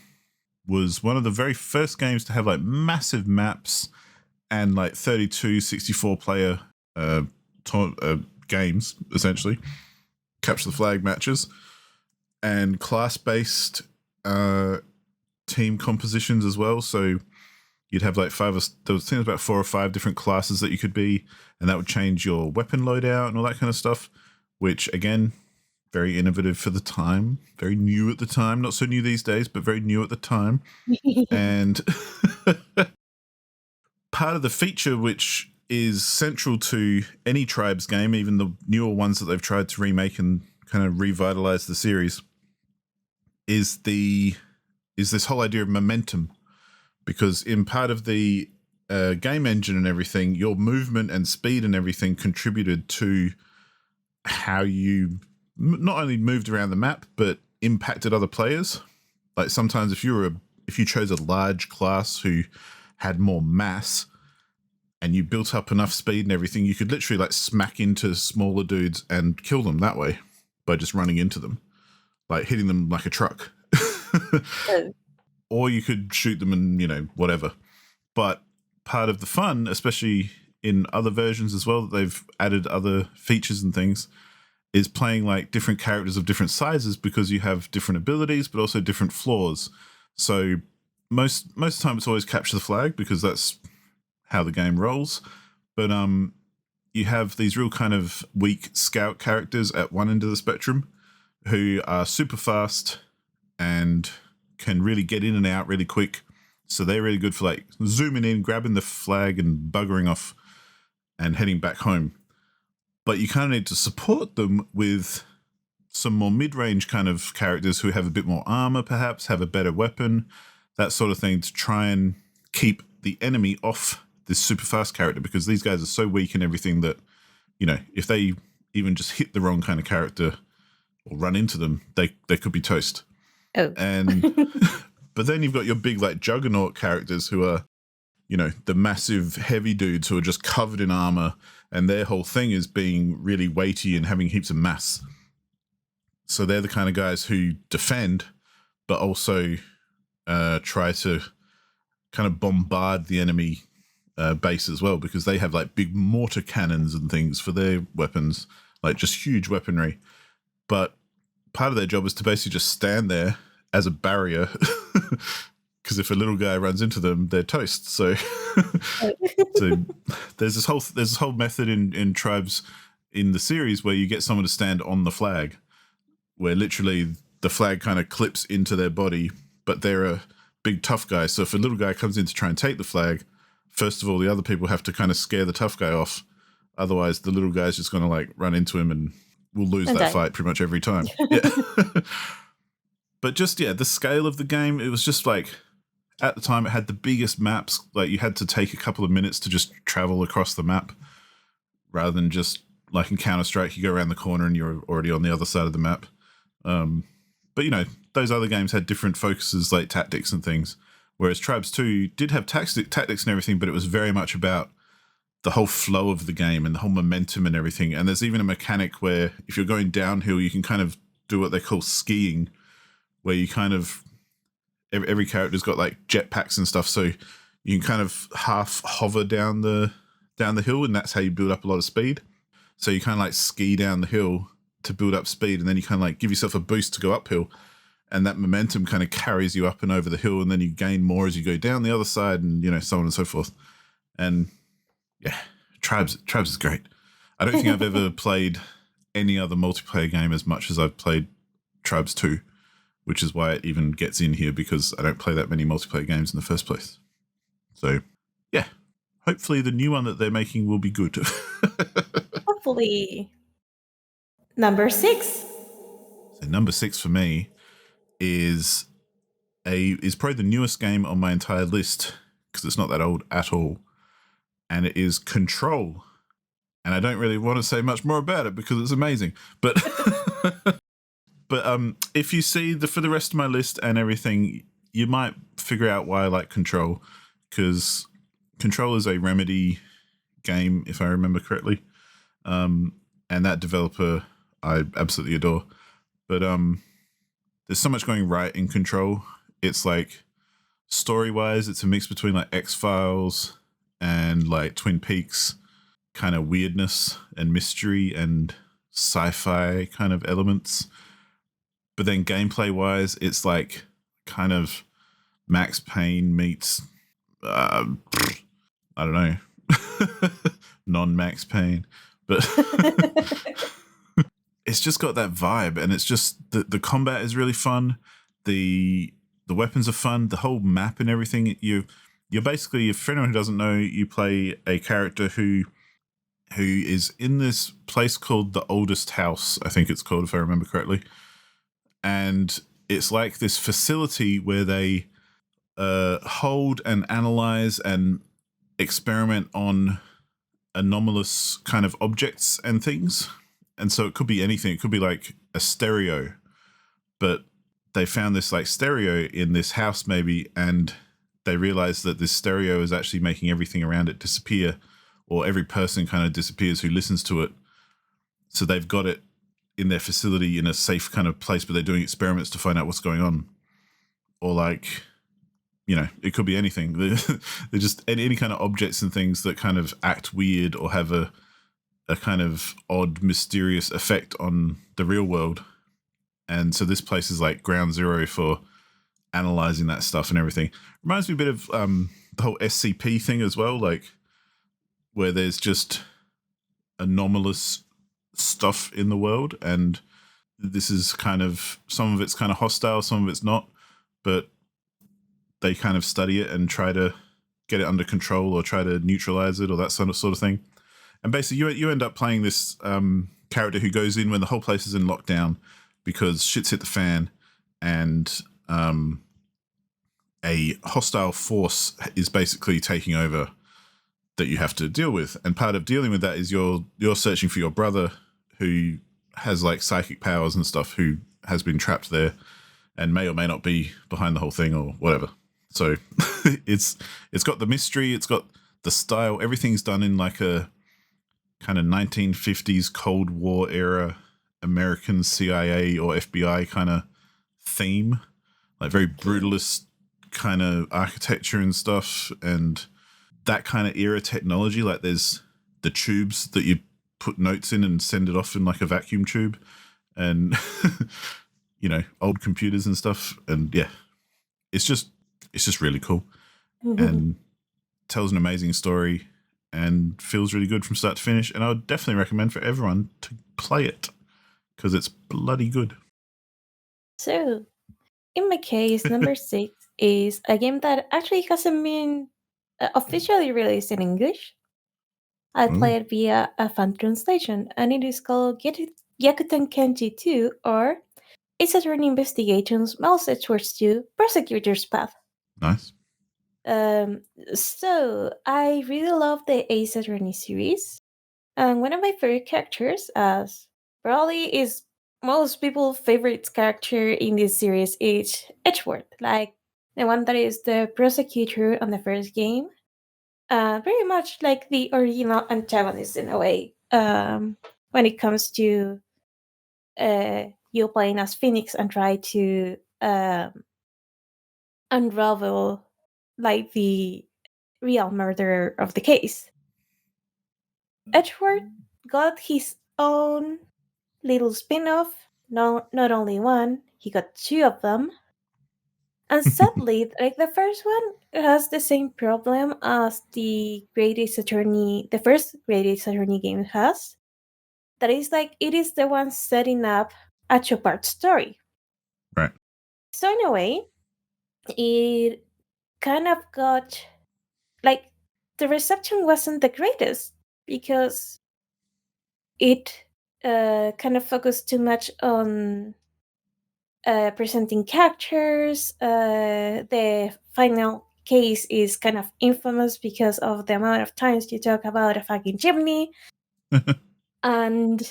was one of the very first games to have like massive maps and like 32, 64 player games, essentially, capture the flag matches, and class based team compositions as well. So you'd have like there was things about 4 or 5 different classes that you could be, and that would change your weapon loadout and all that kind of stuff, which again, very innovative for the time, very new at the time, not so new these days, but very new at the time. And part of the feature which is central to any Tribes game, even the newer ones that they've tried to remake and kind of revitalize the series, is this whole idea of momentum. Because in part of the game engine and everything, your movement and speed and everything contributed to how you not only moved around the map but impacted other players. Like sometimes if you chose a large class who had more mass and you built up enough speed and everything, you could literally like smack into smaller dudes and kill them that way by just running into them, like hitting them like a truck. Oh. Or you could shoot them and, whatever. But part of the fun, especially in other versions as well, that they've added other features and things, is playing like different characters of different sizes because you have different abilities, but also different flaws. So most of the time it's always capture the flag because that's how the game rolls. But you have these real kind of weak scout characters at one end of the spectrum who are super fast and can really get in and out really quick. So they're really good for like zooming in, grabbing the flag and buggering off and heading back home. but you kind of need to support them with some more mid-range kind of characters who have a bit more armor, perhaps have a better weapon, that sort of thing, to try and keep the enemy off this super fast character, because these guys are so weak and everything that, you know, if they even just hit the wrong kind of character or run into them, they could be toast. Oh. And but then you've got your big like juggernaut characters who are, you know, the massive heavy dudes who are just covered in armor, and their whole thing is being really weighty and having heaps of mass. So they're the kind of guys who defend, but also try to kind of bombard the enemy base as well, because they have like big mortar cannons and things for their weapons, like just huge weaponry. But part of their job is to basically just stand there as a barrier, because if a little guy runs into them, they're toast. So, so there's this whole method in tribes in the series where you get someone to stand on the flag, where literally the flag kind of clips into their body, but they're a big tough guy. So if a little guy comes in to try and take the flag, first of all, the other people have to kind of scare the tough guy off. Otherwise, the little guy's just going to like run into him and we'll lose that fight pretty much every time. Yeah. But just, yeah, the scale of the game, it was just like, at the time, it had the biggest maps. Like you had to take a couple of minutes to just travel across the map, rather than just like in Counter-Strike, you go around the corner and you're already on the other side of the map. But, you know, those other games had different focuses like tactics and things, whereas Tribes 2 did have tactics and everything, but it was very much about the whole flow of the game and the whole momentum and everything. And there's even a mechanic where if you're going downhill, you can kind of do what they call skiing, where you kind of, every character's got like jetpacks and stuff, so you can kind of half hover down the hill, and that's how you build up a lot of speed. So you kind of like ski down the hill to build up speed, and then you kind of like give yourself a boost to go uphill, and that momentum kind of carries you up and over the hill, and then you gain more as you go down the other side, and you know, so on and so forth. And yeah, Tribes is great. I don't think I've ever played any other multiplayer game as much as I've played Tribes 2, which is why it even gets in here, because I don't play that many multiplayer games in the first place. So yeah, hopefully the new one that they're making will be good. Hopefully. Number 6. So number 6 for me is probably the newest game on my entire list, because it's not that old at all, and it is Control. And I don't really want to say much more about it because it's amazing, but but if you see for the rest of my list and everything, you might figure out why I like Control, because Control is a Remedy game, if I remember correctly, and that developer I absolutely adore. But there's so much going right in Control. It's like, story-wise, it's a mix between like X-Files and like Twin Peaks kind of weirdness and mystery and sci-fi kind of elements. But then gameplay-wise, it's like kind of Max Payne meets, I don't know, non-Max Payne. But it's just got that vibe, and it's just, the combat is really fun. The weapons are fun. The whole map and everything. You're basically, for anyone who doesn't know, you play a character who is in this place called the Oldest House, I think it's called, if I remember correctly. And it's like this facility where they hold and analyze and experiment on anomalous kind of objects and things. And so it could be anything. It could be like a stereo, but they found this like stereo in this house maybe, and they realized that this stereo is actually making everything around it disappear, or every person kind of disappears who listens to it. So they've got it in their facility in a safe kind of place, but they're doing experiments to find out what's going on. Or like, you know, it could be anything. They're just any kind of objects and things that kind of act weird or have a kind of odd, mysterious effect on the real world. And so this place is like ground zero for analyzing that stuff and everything. Reminds me a bit of the whole SCP thing as well, like where there's just anomalous stuff in the world, and this is kind of, some of it's kind of hostile, some of it's not, but they kind of study it and try to get it under control or try to neutralize it or that sort of thing. And basically, you end up playing this character who goes in when the whole place is in lockdown because shit's hit the fan, and a hostile force is basically taking over that you have to deal with. And part of dealing with that is you're searching for your brother who has like psychic powers and stuff, who has been trapped there and may or may not be behind the whole thing or whatever. So it's got the mystery, it's got the style, everything's done in like a kind of 1950s Cold War era American CIA or FBI kind of theme, like very brutalist kind of architecture and stuff, and that kind of era technology. Like there's the tubes that you put notes in and send it off in like a vacuum tube, and old computers and stuff. And yeah, it's just really cool and tells an amazing story and feels really good from start to finish. And I would definitely recommend for everyone to play it because it's bloody good. So, in my case, number 6 is a game that actually hasn't been officially released in English. I Oh, play it via a fan translation, and it is called Yakuten Kenji 2, or Ace Attorney Investigations Mouse Edgeworth 2 Prosecutor's Path. nice. Um, so, I really love the Ace Attorney series, and one of my favorite characters, as probably is most people's favorite character in this series, is Edgeworth, like the one that is the prosecutor on the first game. Very much like the original antagonist in a way. When it comes to you playing as Phoenix and try to unravel like the real murderer of the case. Edgeworth got his own little spin-off. No, not only one, he got two of them. And sadly, like the first one has the same problem as the first Great Ace Attorney game has. That is like it is the one setting up a two-part story. Right. So in a way, it kind of got like the reception wasn't the greatest because it kind of focused too much on presenting characters. The final case is kind of infamous because of the amount of times you talk about a fucking chimney. And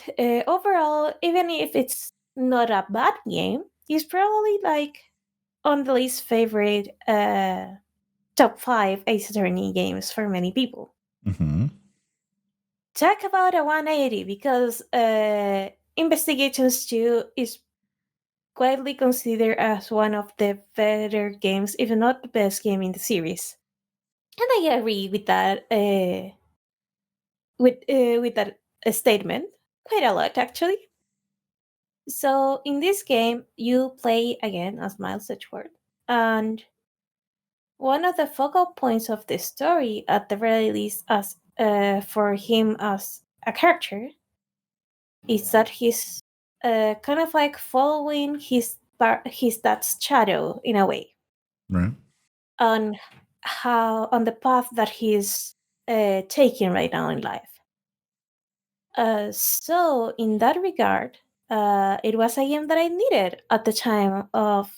overall, even if it's not a bad game, it's probably like on the least favorite top 5 Ace Attorney games for many people. Mm-hmm. Talk about a 180 because Investigations 2 is widely considered as one of the better games, if not the best game in the series. And I agree with that with that statement quite a lot actually. So in this game, you play again as Miles Edgeworth, and one of the focal points of the story, at the very least, as for him as a character, is that he's kind of like following his dad's shadow in a way Right. on on the path that he's taking right now in life. So in that regard, it was a game that I needed at the time of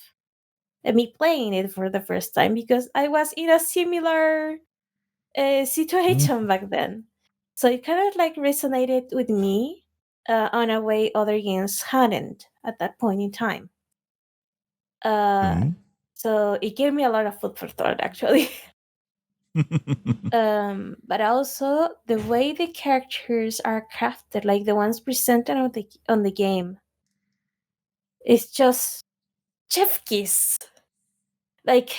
me playing it for the first time because I was in a similar situation back then. So it kind of like resonated with me on a way other games hadn't at that point in time. Uh, Cool. so it gave me a lot of food for thought, actually. But also the way the characters are crafted, like the ones presented on the game, is just chef kiss. Like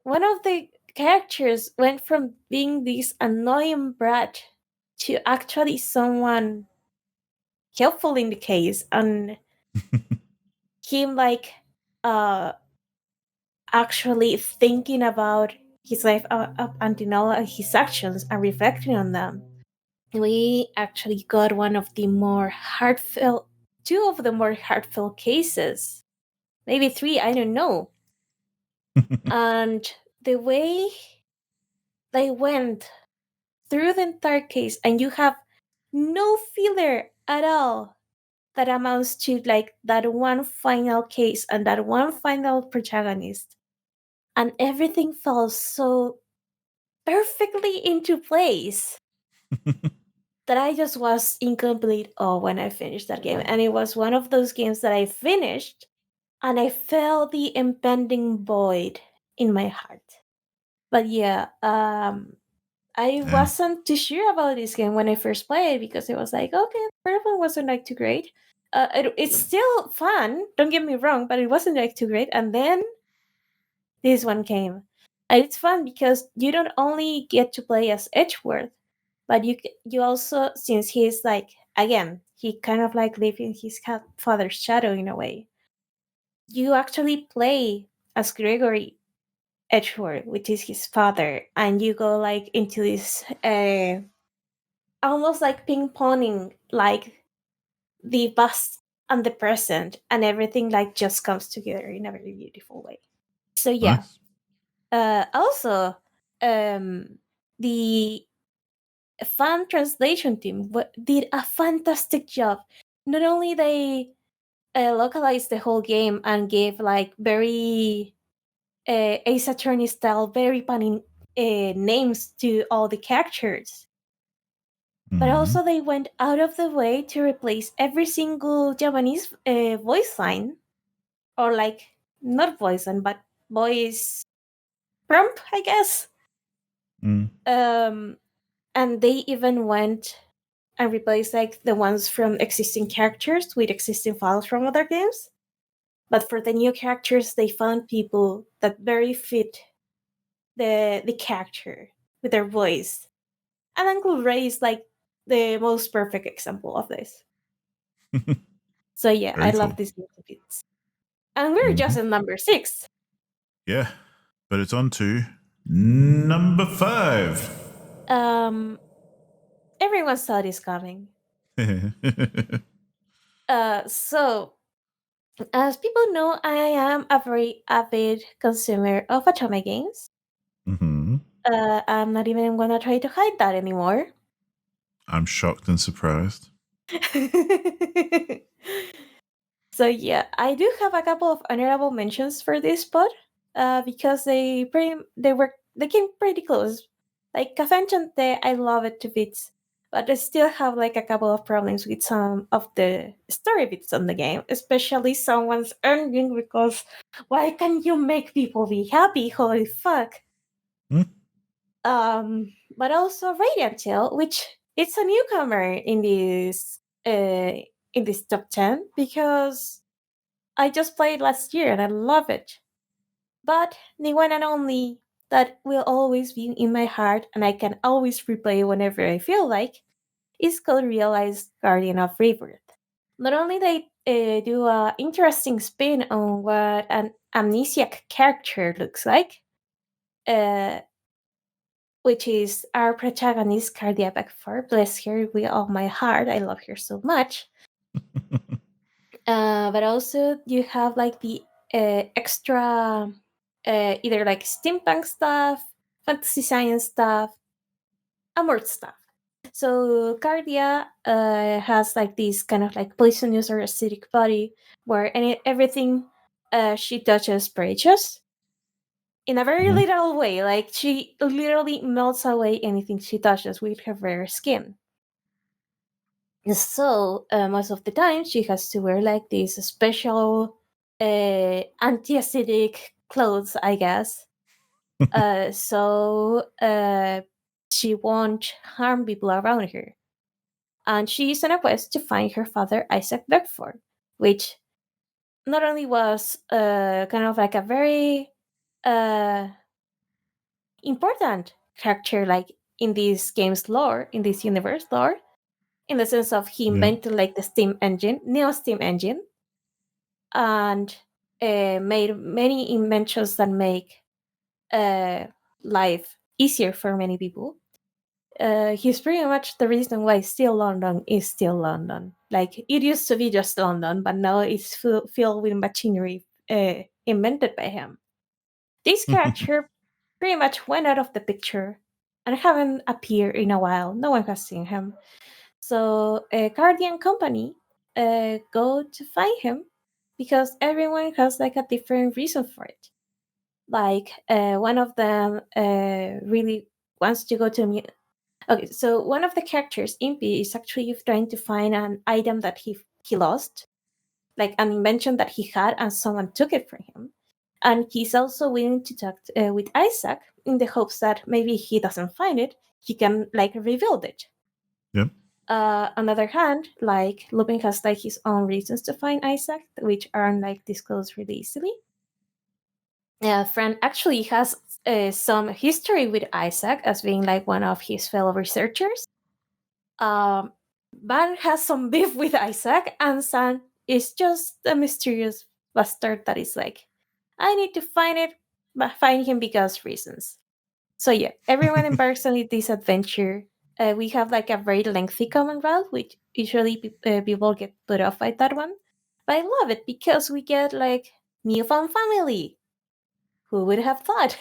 one of the characters went from being this annoying brat to actually someone helpful in the case, and him like uh actually thinking about his life up until all his actions and reflecting on them. We actually got two of the more heartfelt cases, maybe three, I don't know. And the way they went through the entire case, and you have no filler at all that amounts to like that one final case and that one final protagonist. And everything fell so perfectly into place that I just was in complete awe when I finished that game. And it was one of those games that I finished and I felt the impending void in my heart. But yeah, I Yeah. wasn't too sure about this game when I first played because it was like, okay, the first one wasn't like too great. It's still fun, don't get me wrong, but it wasn't like too great. And then this one came. And it's fun because you don't only get to play as Edgeworth, but you also, since he's like, again, he kind of like live in his father's shadow in a way, you actually play as Gregory Edgeworth, which is his father, and you go like into this almost like ping ponging like the past and the present, and everything like just comes together in a very beautiful way. So yeah. Nice. Also, the fan translation team did a fantastic job. Not only they localized the whole game and gave like very Ace Attorney style, very funny names to all the characters, but Mm. also they went out of the way to replace every single Japanese voice line, or like not voice line, but voice prompt, I guess. Mm. Um, and they even went and replaced like the ones from existing characters with existing files from other games. But for the new characters, they found people that very fit the character with their voice. And Uncle Ray is like the most perfect example of this. So yeah, I Very love cool. this game to bits. And we're just Hmm. in number 6. Yeah. But it's on to number 5. Um, everyone saw this coming. So as people know, I am a very avid consumer of Atome games. Hmm. I'm not even gonna try to hide that anymore. I'm shocked and surprised. So yeah, I do have a couple of honorable mentions for this spot, because they came pretty close. Like Cafe Enchanté, I love it to bits, but I still have like a couple of problems with some of the story bits on the game, especially someone's ending. Because why can't you make people be happy? Holy fuck! Hmm? But also Radiant Tail, which it's a newcomer in this top 10 because I just played last year and I love it. But the one and only that will always be in my heart and I can always replay whenever I feel like is called Realized Guardian of Rebirth. Not only they do a interesting spin on what an amnesiac character looks like, uh, which is our protagonist Cardia Beckford. Bless her with all my heart. I love her so much. But also you have like the extra either like steampunk stuff, fantasy science stuff, and more stuff. So Cardia has like this kind of like poisonous or acidic body where everything she touches breaches in a very Hmm. literal way. Like she literally melts away anything she touches with her bare skin. So most of the time she has to wear like these special anti-acidic clothes, I guess. So she won't harm people around her. And she is on a quest to find her father, Isaac Beckford, which not only was kind of like a very uh, important character, like in this game's lore, in this universe lore, in the sense of he Yeah. invented like the steam engine, Neo Steam engine, and made many inventions that make uh, life easier for many people. He's pretty much the reason why still London is still London. Like it used to be just London, but now it's filled with machinery invented by him. This character pretty much went out of the picture and haven't appeared in a while. No one has seen him. So a Guardian company go to find him because everyone has like a different reason for it. Like one of them really wants to go to okay, so one of the characters, Impy, is actually trying to find an item that he lost, like an invention that he had and someone took it from him. And he's also willing to talk with Isaac in the hopes that maybe he doesn't find it, he can like rebuild it. Yep. On the other hand, like Lupin has like his own reasons to find Isaac, which aren't like disclosed really easily. Fran actually has some history with Isaac as being like one of his fellow researchers. Van has some beef with Isaac, and San is just a mysterious bastard that is like, I need to find it, but find him because reasons. So yeah, everyone embarks on this adventure. We have like a very lengthy common route, which usually people get put off by that one. But I love it because we get like newfound family. Who would have thought?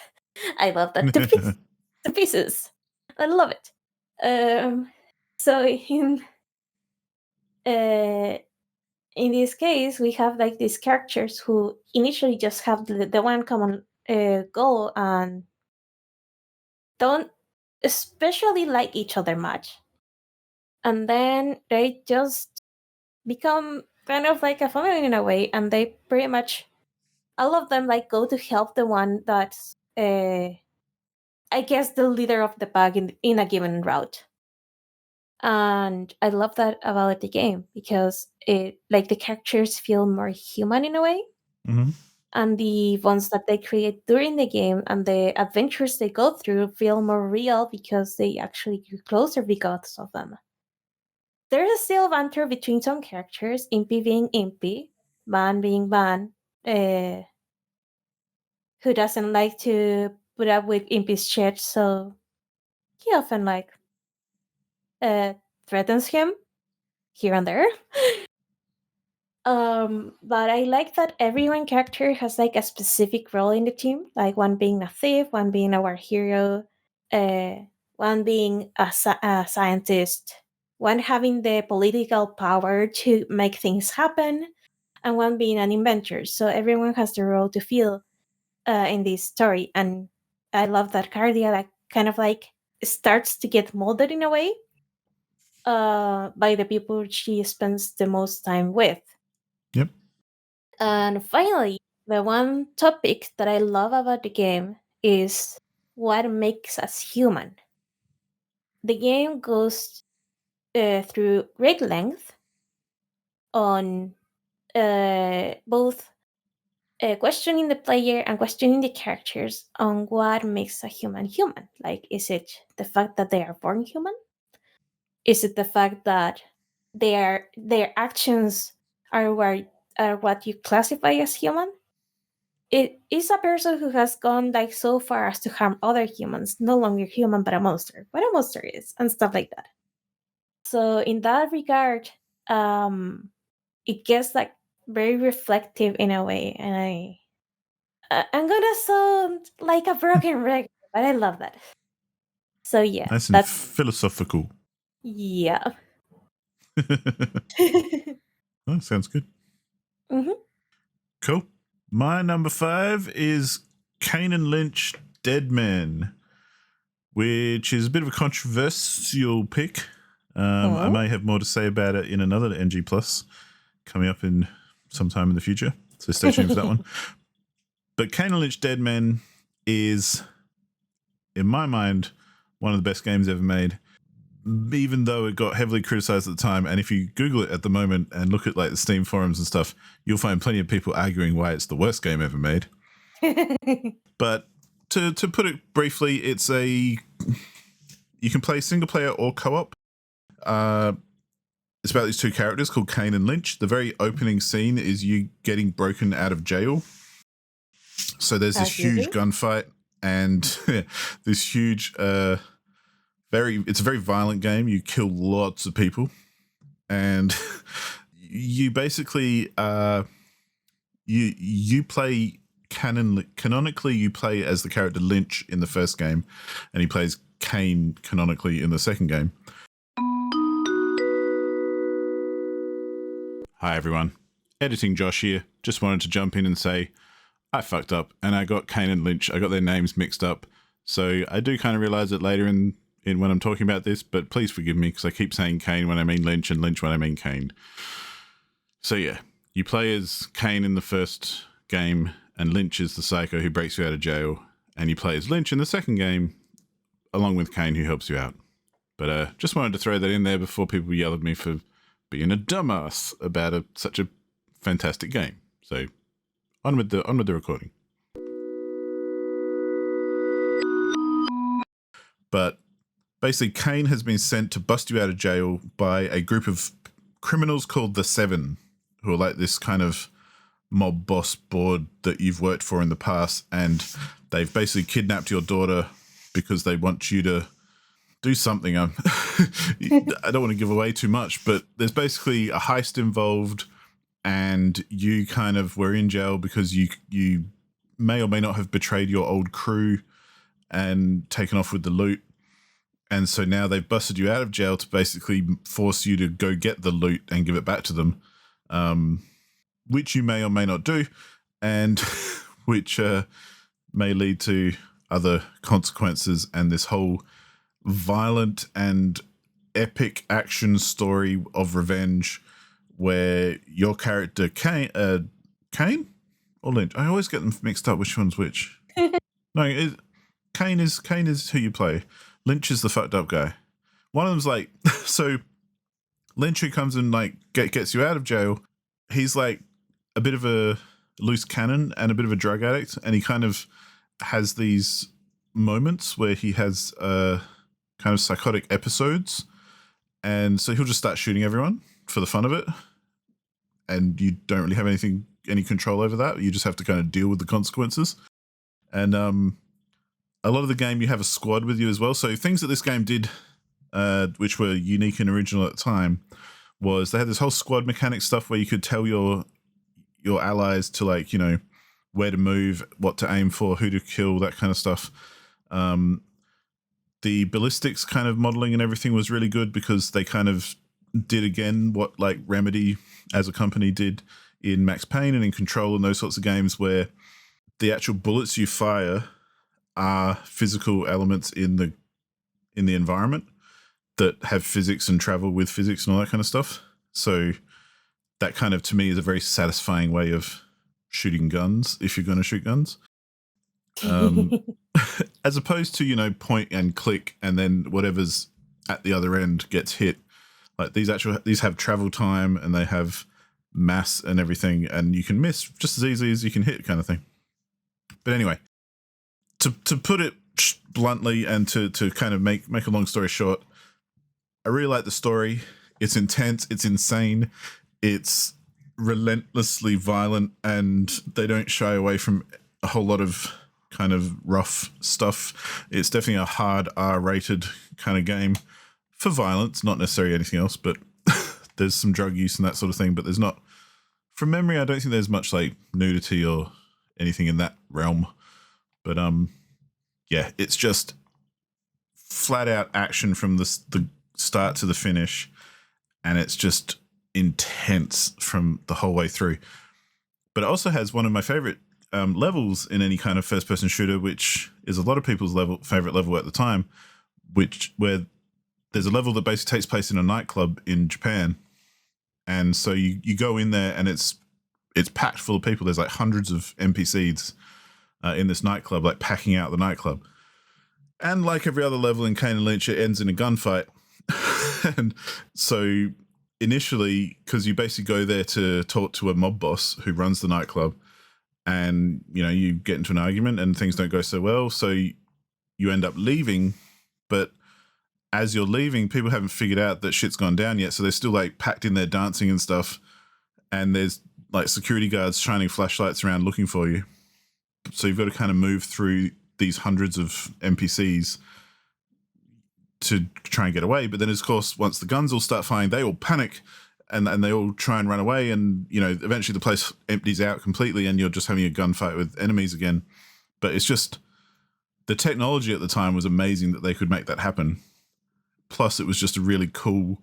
I love that to pieces. I love it. So uh, in this case, we have like these characters who initially just have the one common goal and don't especially like each other much. And then they just become kind of like a family in a way, and they pretty much all of them like go to help the one that's I guess the leader of the pack in a given route. And I love that about the game because it like the characters feel more human in a way. Mm-hmm. And the ones that they create during the game and the adventures they go through feel more real because they actually get closer because of them. There's still banter between some characters, Impy being Impy, Van being Van, who doesn't like to put up with Impy's shit, so he often like threatens him here and there. But I like that everyone character has like a specific role in the team, like one being a thief, one being our hero, uh, one being a scientist, one having the political power to make things happen, and one being an inventor. So everyone has the role to feel in this story, and I love that Cardia like kind of like starts to get molded in a way by the people she spends the most time with. Yep. And finally, the one topic that I love about the game is what makes us human. The game goes through great length on both questioning the player and questioning the characters on what makes a human human. Like, is it the fact that they are born human? Is it the fact that their actions are what you classify as human? It is a person who has gone like so far as to harm other humans, no longer human but a monster. What a monster is, and stuff like that. So in that regard, it gets like very reflective in a way, and I'm gonna sound like a broken record, but I love that. So yeah, Nice and that's philosophical. yeah. Oh, sounds good. hmm Cool. My number 5 is Kane and Lynch Dead Man, which is a bit of a controversial pick. I may have more to say about it in another NG Plus coming up in sometime in the future, so stay tuned for that one. But Kane and Lynch Dead Man is, in my mind, one of the best games ever made, even though it got heavily criticized at the time. And if you Google it at the moment and look at like the Steam forums and stuff, you'll find plenty of people arguing why it's the worst game ever made. But to put it briefly, it's you can play single player or co-op. It's about these two characters called Kane and Lynch. The very opening scene is you getting broken out of jail. So there's this huge gunfight and this huge, it's a very violent game. You kill lots of people, and you basically you play canonically. You play as the character Lynch in the first game, and he plays Kane canonically in the second game. Hi everyone, editing Josh here. Just wanted to jump in and say I fucked up and I got Kane and Lynch. I got their names mixed up. So I do kind of realize it later in when I'm talking about this, but please forgive me because I keep saying Kane when I mean Lynch and Lynch when I mean Kane. So yeah, you play as Kane in the first game and Lynch is the psycho who breaks you out of jail, and you play as Lynch in the second game along with Kane who helps you out. But just wanted to throw that in there before people yell at me for being a dumbass about such a fantastic game. So on with the recording. But basically, Kane has been sent to bust you out of jail by a group of criminals called the Seven, who are like this kind of mob boss board that you've worked for in the past, and they've basically kidnapped your daughter because they want you to do something. I don't want to give away too much, but there's basically a heist involved, and you kind of were in jail because you may or may not have betrayed your old crew and taken off with the loot. And so now they've busted you out of jail to basically force you to go get the loot and give it back to them, which you may or may not do, and which may lead to other consequences and this whole violent and epic action story of revenge where your character Kane or Lynch, I always get them mixed up which one's which. No, Kane is who you play. Lynch is the fucked up guy. One of them's like, so Lynch, who comes and like gets you out of jail, he's like a bit of a loose cannon and a bit of a drug addict, and he kind of has these moments where he has kind of psychotic episodes, and so he'll just start shooting everyone for the fun of it, and you don't really have any control over that. You just have to kind of deal with the consequences. And a lot of the game you have a squad with you as well. So things that this game did, which were unique and original at the time, was they had this whole squad mechanic stuff where you could tell your allies to, like, you know, where to move, what to aim for, who to kill, that kind of stuff. The ballistics kind of modeling and everything was really good because they kind of did again what like Remedy as a company did in Max Payne and in Control and those sorts of games, where the actual bullets you fire are physical elements in the environment that have physics and travel with physics and all that kind of stuff. So that kind of, to me, is a very satisfying way of shooting guns if you're going to shoot guns. As opposed to, you know, point and click and then whatever's at the other end gets hit. Like these have travel time and they have mass and everything, and you can miss just as easily as you can hit, kind of thing. But anyway, to put it bluntly and to kind of make a long story short, I really like the story. It's intense, it's insane, it's relentlessly violent, and they don't shy away from a whole lot of kind of rough stuff. It's definitely a hard R-rated kind of game for violence, not necessarily anything else, but there's some drug use and that sort of thing, but there's not, from memory, I don't think there's much like nudity or anything in that realm. But yeah, it's just flat out action from the start to the finish, and it's just intense from the whole way through. But it also has one of my favorite levels in any kind of first-person shooter, which is a lot of people's favorite level at the time, where there's a level that basically takes place in a nightclub in Japan, and so you go in there and it's packed full of people. There's like hundreds of NPCs in this nightclub, like packing out the nightclub. And like every other level in Kane and Lynch, it ends in a gunfight. And so initially, because you basically go there to talk to a mob boss who runs the nightclub, and you know, you get into an argument and things don't go so well, so you end up leaving. But as you're leaving, people haven't figured out that shit's gone down yet, so they're still like packed in there dancing and stuff, and there's like security guards shining flashlights around looking for you. So you've got to kind of move through these hundreds of NPCs to try and get away. But then, of course, once the guns all start firing, they all panic and they all try and run away. And, you know, eventually the place empties out completely and you're just having a gunfight with enemies again. But it's just, the technology at the time was amazing that they could make that happen. Plus, it was just a really cool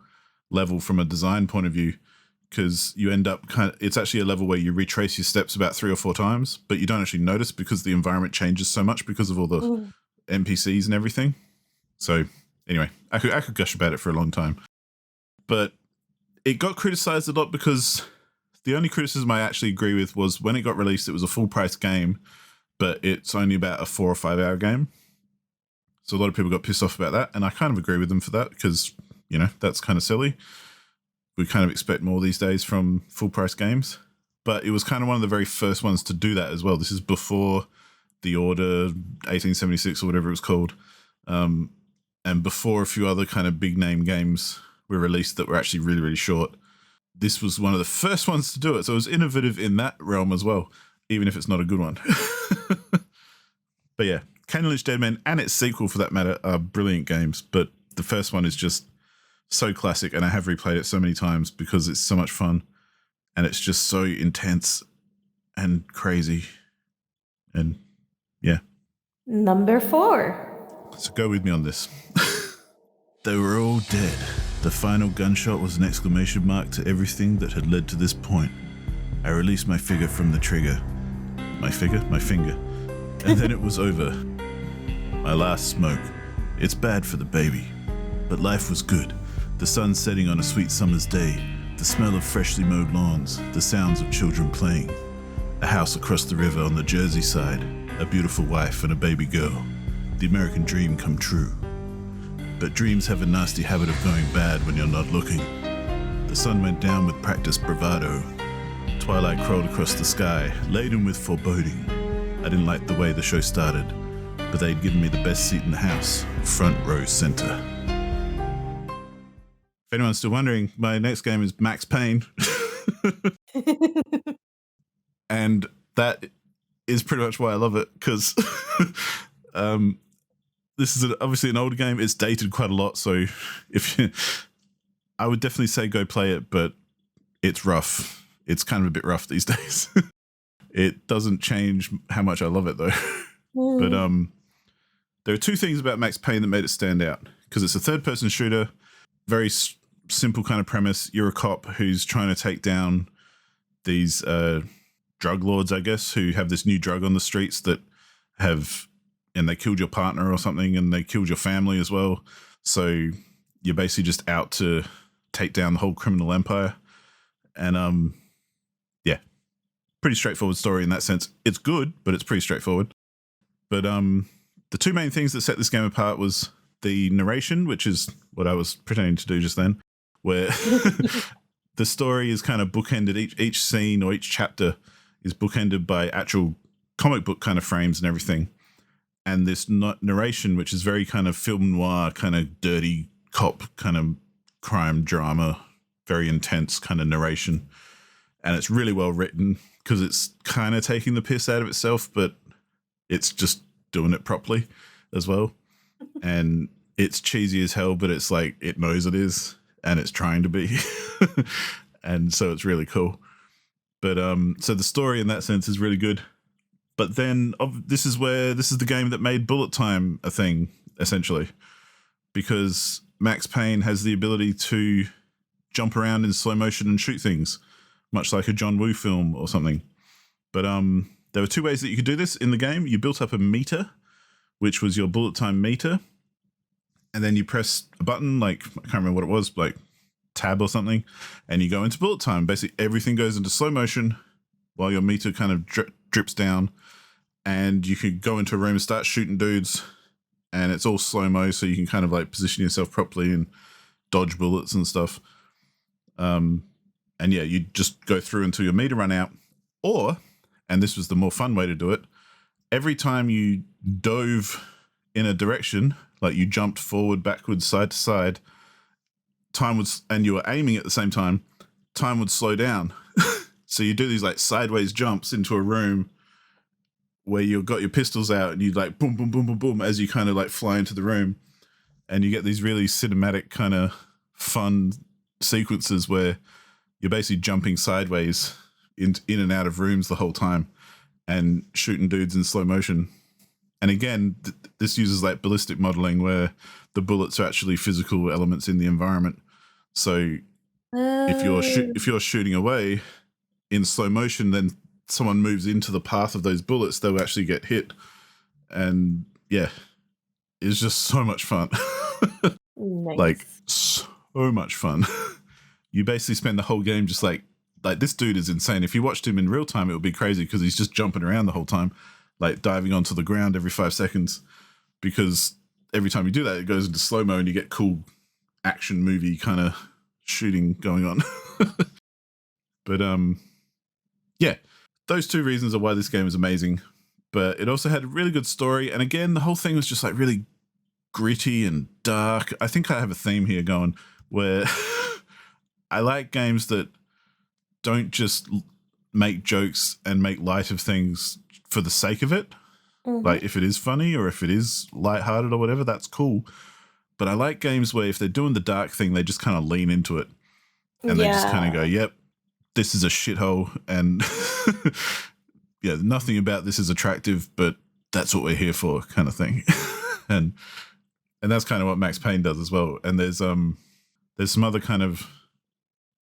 level from a design point of view, because you end up it's actually a level where you retrace your steps about 3 or 4 times, but you don't actually notice because the environment changes so much because of all the NPCs and everything. So anyway, I could gush about it for a long time. But it got criticized a lot because the only criticism I actually agree with was when it got released, it was a full price game, but it's only about a 4 or 5 hour game. So a lot of people got pissed off about that. And I kind of agree with them for that because, that's kind of silly. We kind of expect more these days from full price games. But it was kind of one of the very first ones to do that as well. This is before the Order 1876 or whatever it was called. And before a few other kind of big name games were released that were actually really, really short. This was one of the first ones to do it. So it was innovative in that realm as well, even if it's not a good one. But yeah, Kane and Lynch Dead Men and its sequel for that matter are brilliant games. But the first one is just so classic, and I have replayed it so many times because it's so much fun and it's just so intense and crazy. And yeah. Number 4. So go with me on this. They were all dead. The final gunshot was an exclamation mark to everything that had led to this point. I released my finger from the trigger. My finger? My finger. And then it was over. My last smoke. It's bad for the baby. But life was good. The sun setting on a sweet summer's day. The smell of freshly mowed lawns. The sounds of children playing. A house across the river on the Jersey side. A beautiful wife and a baby girl. The American dream come true. But dreams have a nasty habit of going bad when you're not looking. The sun went down with practiced bravado. Twilight crawled across the sky, laden with foreboding. I didn't like the way the show started, but they'd given me the best seat in the house, front row center. If anyone's still wondering, my next game is Max Payne. And that is pretty much why I love it, because this is obviously an older game. It's dated quite a lot, so I would definitely say go play it, but it's rough. It's kind of a bit rough these days. It doesn't change how much I love it, though. But there are 2 things about Max Payne that made it stand out, because it's a third-person shooter, very simple kind of premise. You're a cop who's trying to take down these drug lords, I guess, who have this new drug on the streets that and they killed your partner or something, and they killed your family as well. So you're basically just out to take down the whole criminal empire. And yeah, pretty straightforward story in that sense. It's good, but it's pretty straightforward. But the 2 main things that set this game apart was the narration, which is what I was pretending to do just then, where the story is kind of bookended. Each scene or each chapter is bookended by actual comic book kind of frames and everything. And this narration, which is very kind of film noir, kind of dirty cop, kind of crime drama, very intense kind of narration. And it's really well written because it's kind of taking the piss out of itself, but it's just doing it properly as well. And it's cheesy as hell, but it's like it knows it is, and it's trying to be. And so it's really cool. But so the story in that sense is really good. But then this is the game that made bullet time a thing, essentially, because Max Payne has the ability to jump around in slow motion and shoot things, much like a John Woo film or something. But there were 2 ways that you could do this in the game. You built up a meter, which was your bullet time meter, and then you press a button, like, I can't remember what it was, like tab or something, and you go into bullet time. Basically, everything goes into slow motion while your meter kind of drips down, and you can go into a room and start shooting dudes, and it's all slow-mo, so you can kind of like position yourself properly and dodge bullets and stuff. And yeah, you just go through until your meter run out. Or, and this was the more fun way to do it, every time you dove in a direction, like you jumped forward, backwards, side to side, and you were aiming at the same time, time would slow down. So you do these like sideways jumps into a room where you've got your pistols out, and you like boom, boom, boom, boom, boom as you kind of like fly into the room, and you get these really cinematic kind of fun sequences where you're basically jumping sideways in and out of rooms the whole time and shooting dudes in slow motion. And again, this uses like ballistic modeling where the bullets are actually physical elements in the environment. So Oh. If you're shooting away in slow motion, then someone moves into the path of those bullets, they'll actually get hit. And yeah, it's just so much fun. Like Nice. so much fun. You basically spend the whole game just like this dude is insane. If you watched him in real time, it would be crazy because he's just jumping around the whole time, like diving onto the ground every 5 seconds. Because every time you do that, it goes into slow mo and you get cool action movie kind of shooting going on. But yeah, those two reasons are why this game is amazing. But it also had a really good story, and again, the whole thing was just like really gritty and dark. I think I have a theme here going where I like games that don't just make jokes and make light of things for the sake of it. Mm-hmm. Like if it is funny or if it is lighthearted or whatever, that's cool. But I like games where if they're doing the dark thing, they just kind of lean into it and they just kind of go, Yeah. "Yep, this is a shithole," and yeah, nothing about this is attractive, but that's what we're here for, kind of thing. and and that's kind of what Max Payne does as well. And there's some other kind of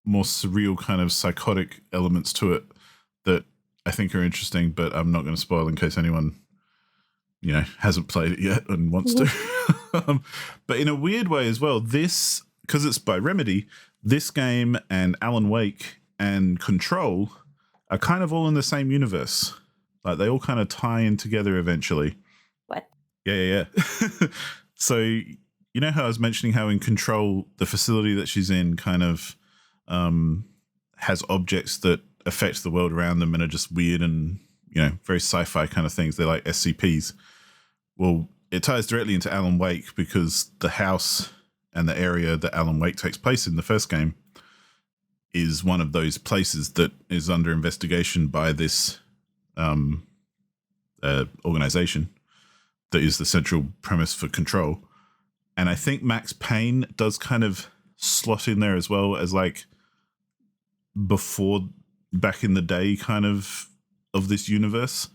more surreal kind of psychotic elements to it that I think are interesting, but I'm not going to spoil in case anyone hasn't played it yet and wants to. But in a weird way as well, this, because it's by Remedy, this game and Alan Wake and Control are kind of all in the same universe. Like they all kind of tie in together eventually. What? Yeah. So you know how I was mentioning how in Control the facility that she's in kind of has objects that affect the world around them and are just weird and very sci-fi kind of things. They're like SCPs. Well, it ties directly into Alan Wake because the house and the area that Alan Wake takes place in the first game is one of those places that is under investigation by this organization that is the central premise for Control. And I think Max Payne does kind of slot in there as well as like before, back in the day kind of this universe,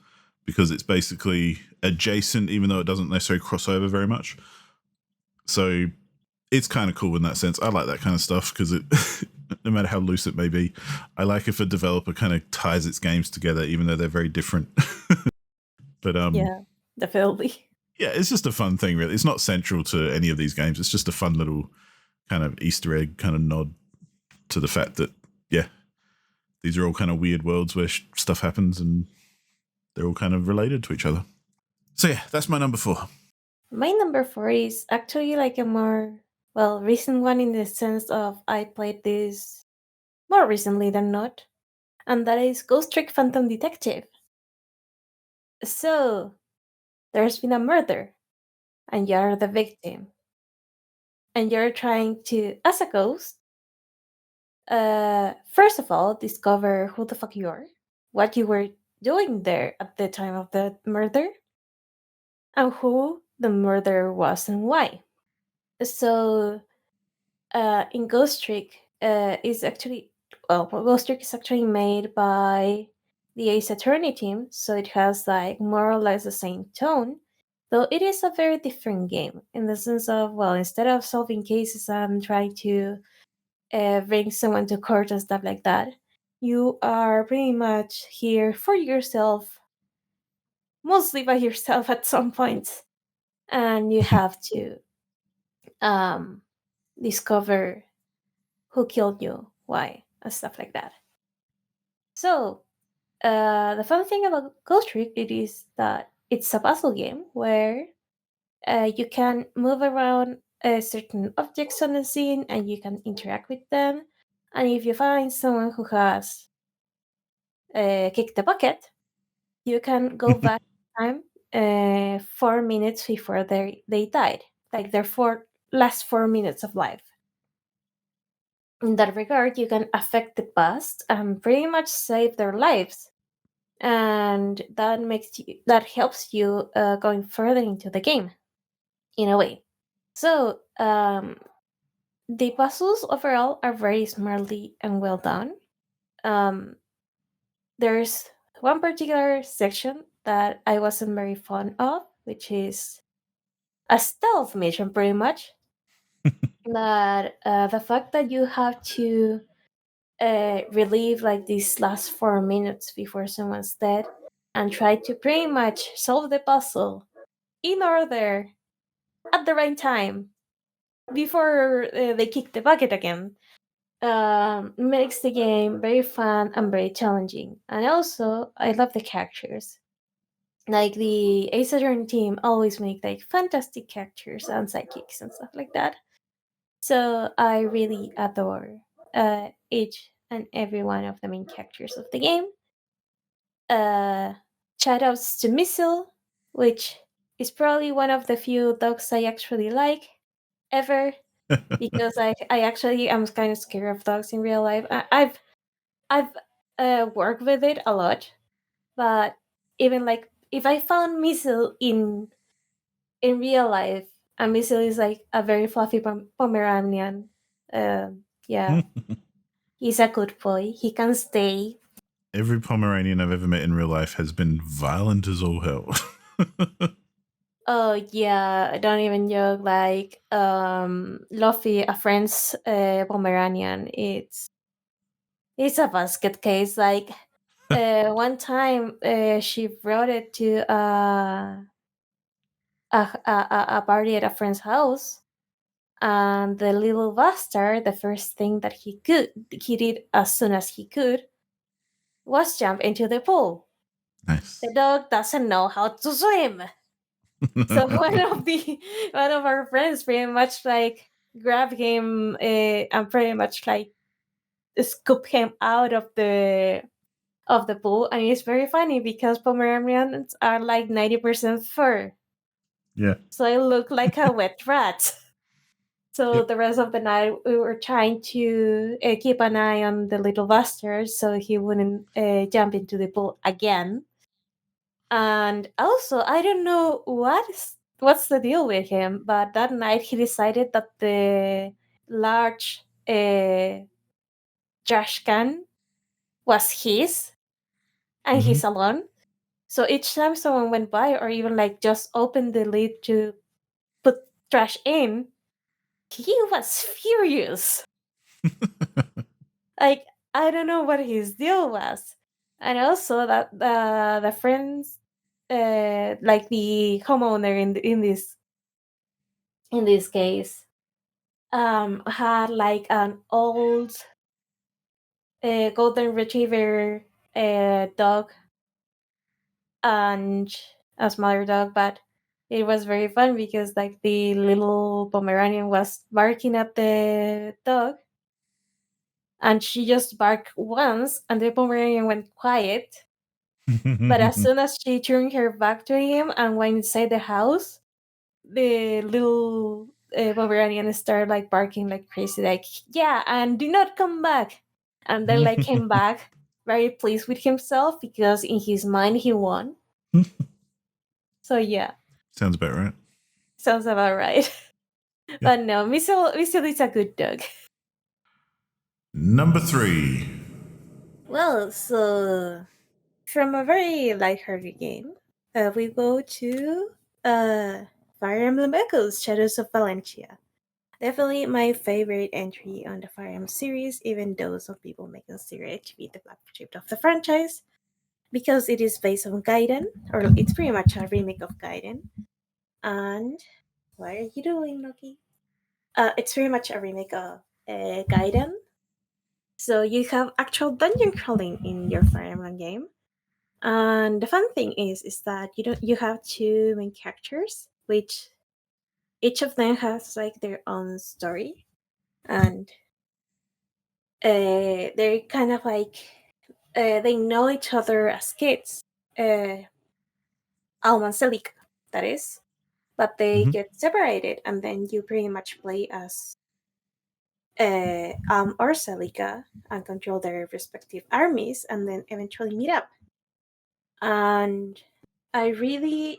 because it's basically adjacent even though it doesn't necessarily cross over very much. So it's kind of cool in that sense. I like that kind of stuff because it no matter how loose it may be, I like if a developer kind of ties its games together even though they're very different. But Yeah, definitely. yeah, it's just a fun thing really. It's not central to any of these games. It's just a fun little kind of Easter egg kind of nod to the fact that yeah, these are all kind of weird worlds where stuff happens and they're all kind of related to each other. So yeah, that's my number 4. My number 4 is actually like a more, well, recent one in the sense of I played this more recently than not, and that is Ghost Trick Phantom Detective. So, there's been a murder, and you're the victim, and you're trying to, as a ghost, first of all, discover who the fuck you are, what you were doing there at the time of the murder, and who the murderer was and why. So, in Ghost Trick, is actually Ghost Trick is actually made by the Ace Attorney team, so it has like more or less the same tone, though it is a very different game in the sense of, well, instead of solving cases and trying to bring someone to court and stuff like that, you are pretty much here for yourself, mostly by yourself at some point, and you have to um, discover who killed you, why, and stuff like that. So, the fun thing about Ghost Trick it is that it's a puzzle game where you can move around certain objects on the scene and you can interact with them. And if you find someone who has kicked the bucket, you can go back in time 4 minutes before they died, like their last 4 minutes of life. In that regard, you can affect the past and pretty much save their lives, and that helps you going further into the game in a way. So the puzzles overall are very smartly and well done. Um, there's one particular section that I wasn't very fond of, which is a stealth mission, pretty much. That the fact that you have to relive like these last 4 minutes before someone's dead and try to pretty much solve the puzzle in order at the right time before they kick the bucket again makes the game very fun and very challenging. And also, I love the characters. Like the Ace Attorney team always make like fantastic characters and sidekicks and stuff like that. So I really adore each and every one of the main characters of the game. Uh, Shoutouts to Missile, which is probably one of the few dogs I actually like ever, because I actually am kind of scared of dogs in real life. I've worked with it a lot, but even like if I found Missile in real life, and Missile is like a very fluffy Pomeranian. Yeah, he's a good boy. He can stay. Every Pomeranian I've ever met in real life has been violent as all hell. Oh yeah, don't even joke. Like Luffy, a friend's Pomeranian. It's a basket case. Like one time, she brought it to a party at a friend's house, and the little bastard, the first thing that he did as soon as he could, was jump into the pool. Nice. The dog doesn't know how to swim, so one of our friends pretty much like grabbed him and pretty much like scoop him out of the pool. And it's very funny because Pomeranians are like 90% fur, Yeah. so I look like a wet rat. So Yep. the rest of the night, we were trying to keep an eye on the little bastard so he wouldn't jump into the pool again. And also, I don't know what's the deal with him, but that night he decided that the large trash can was his, and Mm-hmm. he's alone. So each time someone went by, or even like just opened the lid to put trash in, he was furious. Like, I don't know what his deal was. And also that the friends, like the homeowner in this case, had like an old golden retriever dog and a smaller dog, but it was very fun because like the little Pomeranian was barking at the dog, and she just barked once, and the Pomeranian went quiet. But as soon as she turned her back to him and went inside the house, the little Pomeranian started like barking like crazy, like, yeah, and do not come back. And then like came back very pleased with himself because in his mind he won. So yeah, Sounds about right. sounds about right. Yep. But no, Missile is a good dog. Number 3. Well, so from a very lighthearted game, we go to uh, Fire Emblem Echoes Shadows of Valencia. Definitely my favorite entry on the Fire Emblem series, even though some people may consider it to be the black sheep of the franchise, because it is based on Gaiden, or it's pretty much a remake of Gaiden. And what are you doing, Loki? It's pretty much a remake of Gaiden. So you have actual dungeon crawling in your Fire Emblem game. And the fun thing is that you have two main characters, which each of them has like their own story, and they're kind of like they know each other as kids, uh, Alma and Celica, that is, but they Mm-hmm. get separated, and then you pretty much play as or Celica and control their respective armies, and then eventually meet up. And I really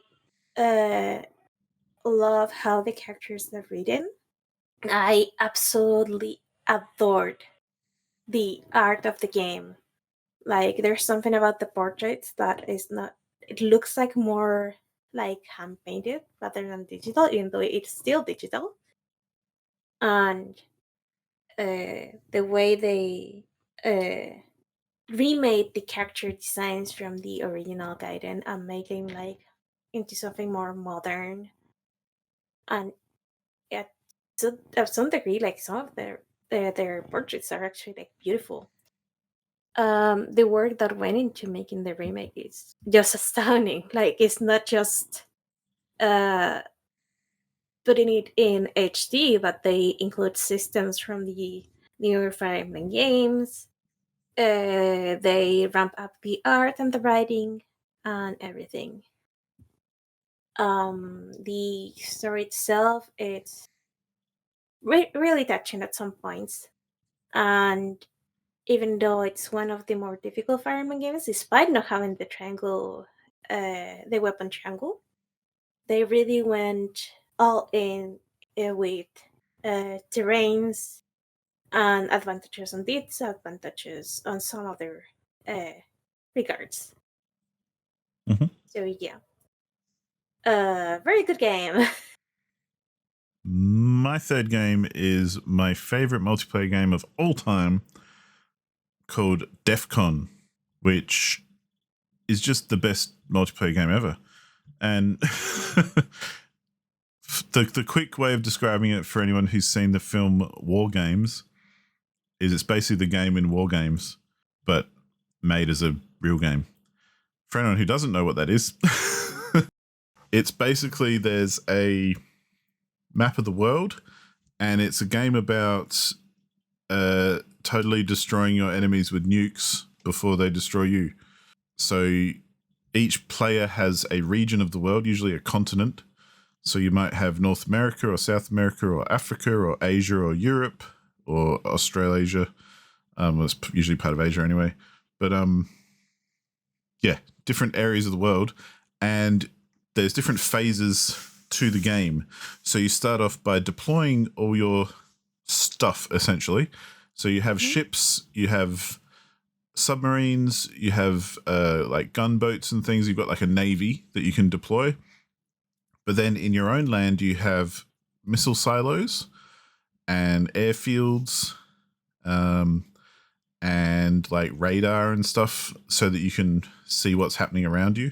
uh, love how the characters are written. I absolutely adored the art of the game. Like there's something about the portraits that is not, it looks like more like hand painted rather than digital, even though it's still digital. and the way they remade the character designs from the original Gaiden and made them like into something more modern, and yeah, to some degree, like some of their portraits are actually like beautiful. The work that went into making the remake is just astounding. Like it's not just uh putting it in HD, but they include systems from the newer Fire Emblem games. They ramp up the art and the writing and everything. The story itself, it's really touching at some points, and even though it's one of the more difficult Fire Emblem games, despite not having the triangle, the weapon triangle, they really went all in with terrains and advantages on disadvantages on some other uh, regards. Mhm. So yeah, very good game. My third game is my favorite multiplayer game of all time, called DEF which is just the best multiplayer game ever. And the quick way of describing it for anyone who's seen the film War Games is it's basically the game in War Games, but made as a real game. For anyone who doesn't know what that is, it's basically there's a map of the world, and it's a game about totally destroying your enemies with nukes before they destroy you. So each player has a region of the world, usually a continent. So you might have North America or South America or Africa or Asia or Europe or Australasia. It's usually part of Asia anyway. But yeah, different areas of the world, and there's different phases to the game. So you start off by deploying all your stuff essentially. So you have Mhm. ships, you have submarines, you have like gunboats and things. You've got like a navy that you can deploy. But then in your own land, you have missile silos and airfields, um, and like radar and stuff so that you can see what's happening around you.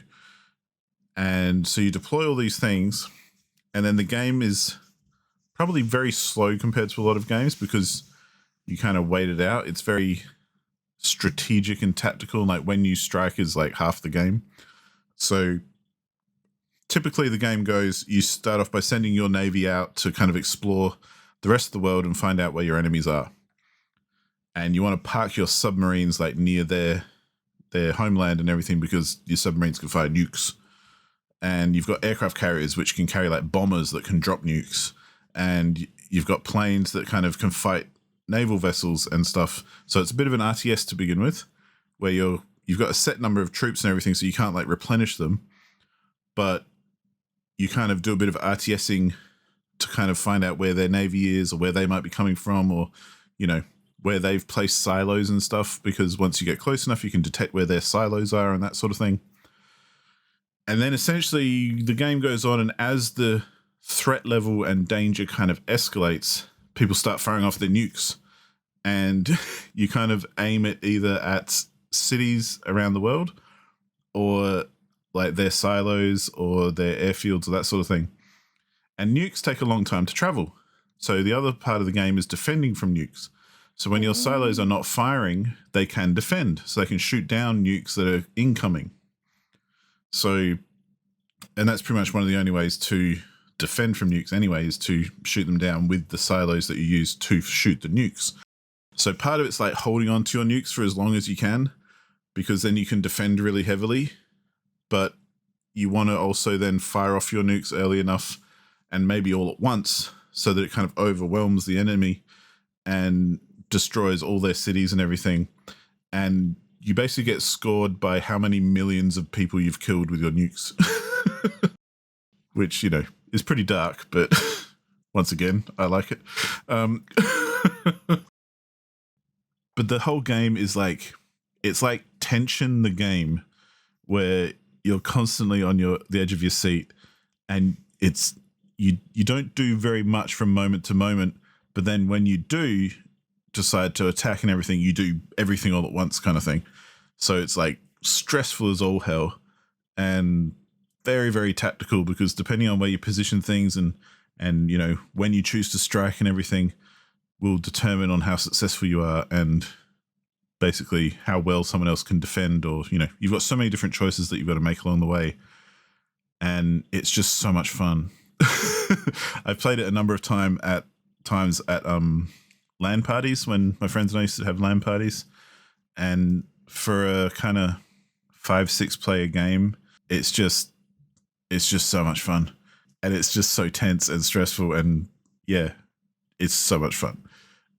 And so you deploy all these things, and then the game is probably very slow compared to a lot of games because you kind of wait it out. It's very strategic and tactical. Like when you strike is like half the game. So typically the game goes, you start off by sending your navy out to kind of explore the rest of the world and find out where your enemies are. And you want to park your submarines like near their homeland and everything because your submarines can fire nukes. And you've got aircraft carriers which can carry like bombers that can drop nukes. And you've got planes that kind of can fight naval vessels and stuff. So it's a bit of an RTS to begin with, where you've got a set number of troops and everything, so you can't like replenish them. But you kind of do a bit of RTSing to kind of find out where their navy is or where they might be coming from, or, you know, where they've placed silos and stuff, because once you get close enough, you can detect where their silos are and that sort of thing. And then essentially the game goes on, and as the threat level and danger kind of escalates, people start firing off their nukes. And you kind of aim it either at cities around the world or like their silos or their airfields or that sort of thing. And nukes take a long time to travel. So the other part of the game is defending from nukes. So when your silos are Mm. not firing, they can defend. So they can shoot down nukes that are incoming. So, and that's pretty much one of the only ways to defend from nukes anyway, is to shoot them down with the silos that you use to shoot the nukes. So part of it's like holding on to your nukes for as long as you can, because then you can defend really heavily. But you want to also then fire off your nukes early enough and maybe all at once so that it kind of overwhelms the enemy and destroys all their cities and everything. And you basically get scored by how many millions of people you've killed with your nukes, which, you know, is pretty dark, but once again, I like it. Um, but the whole game is like, it's like tension the game, where you're constantly on the edge of your seat, and it's you don't do very much from moment to moment, But then when you do decide to attack and everything, you do everything all at once kind of thing. So it's like stressful as all hell and very, very tactical, because depending on where you position things and you know, when you choose to strike and everything will determine on how successful you are and basically how well someone else can defend, or, you know, you've got so many different choices that you've got to make along the way. And it's just so much fun. I've played it a number of times at LAN parties when my friends and I used to have LAN parties. And for a kind of 5-6 player game, it's just so much fun. And it's just so tense and stressful, and yeah, it's so much fun.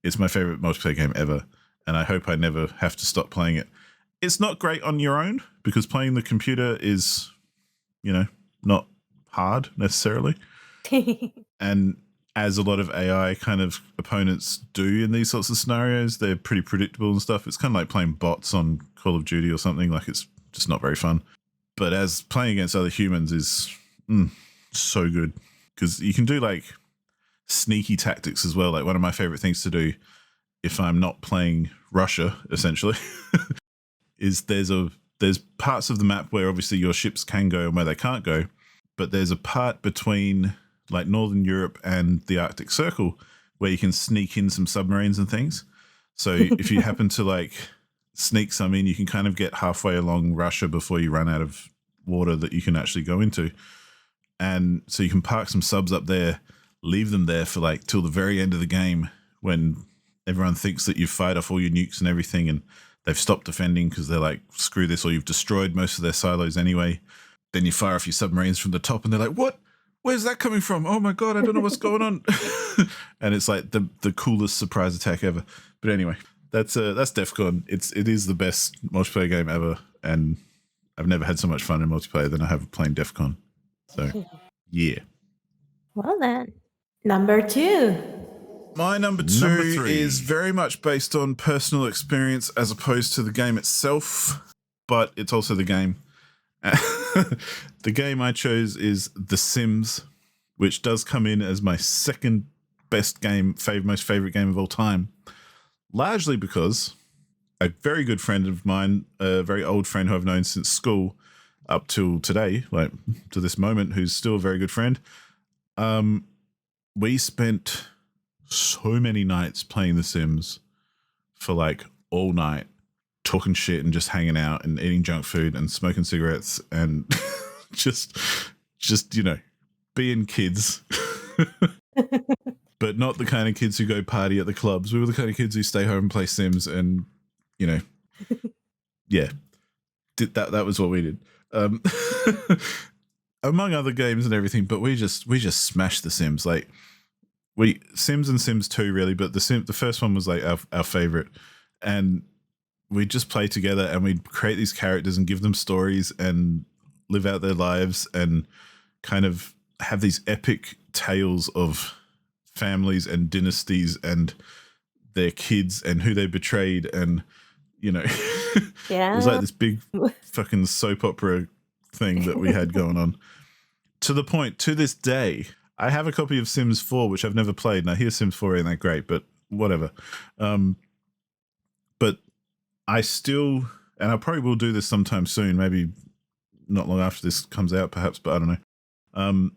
It's my favorite multiplayer game ever, and I hope I never have to stop playing it. It's not great on your own because playing the computer is, you know, not hard necessarily. And as a lot of AI kind of opponents do in these sorts of scenarios, they're pretty predictable and stuff. It's kind of like playing bots on Call of Duty or something. Like, it's just not very fun. But as playing against other humans is so good, because you can do like sneaky tactics as well. Like, one of my favorite things to do if I'm not playing Russia, essentially, is there's parts of the map where obviously your ships can go and where they can't go, but there's a part between like Northern Europe and the Arctic Circle where you can sneak in some submarines and things. So if you happen to like sneak some in, you can kind of get halfway along Russia before you run out of water that you can actually go into. And so you can park some subs up there, leave them there for like till the very end of the game when everyone thinks that you've fired off all your nukes and everything and they've stopped defending because they're like, screw this, or you've destroyed most of their silos anyway. Then you fire off your submarines from the top and they're like, what? Where's that coming from? Oh my God, I don't know what's going on. And it's like the coolest surprise attack ever. But anyway, that's DEF CON. It is the best multiplayer game ever. And I've never had so much fun in multiplayer than I have playing DEF CON. So, yeah. Well then, number 2. My number two is very much based on personal experience as opposed to the game itself, but it's also the game. The game I chose is The Sims, which does come in as my second best game, most favorite game of all time, largely because a very good friend of mine, a very old friend who I've known since school up till today, like to this moment, who's still a very good friend, we spent so many nights playing The Sims for like all night, talking shit and just hanging out and eating junk food and smoking cigarettes and just you know, being kids. But not the kind of kids who go party at the clubs. We were the kind of kids who stay home and play Sims, and you know, yeah, that was what we did. Among other games and everything, but we just smashed The Sims. Like, Sims and Sims 2 really, but the first one was like our favorite, and we'd just play together and we'd create these characters and give them stories and live out their lives and kind of have these epic tales of families and dynasties and their kids and who they betrayed, and you know, Yeah. it was like this big fucking soap opera thing that we had going on, to the point to this day I have a copy of Sims 4 which I've never played. Now, here's Sims 4 ain't that great, but whatever. But I still, and I probably will do this sometime soon, maybe not long after this comes out perhaps, but I don't know.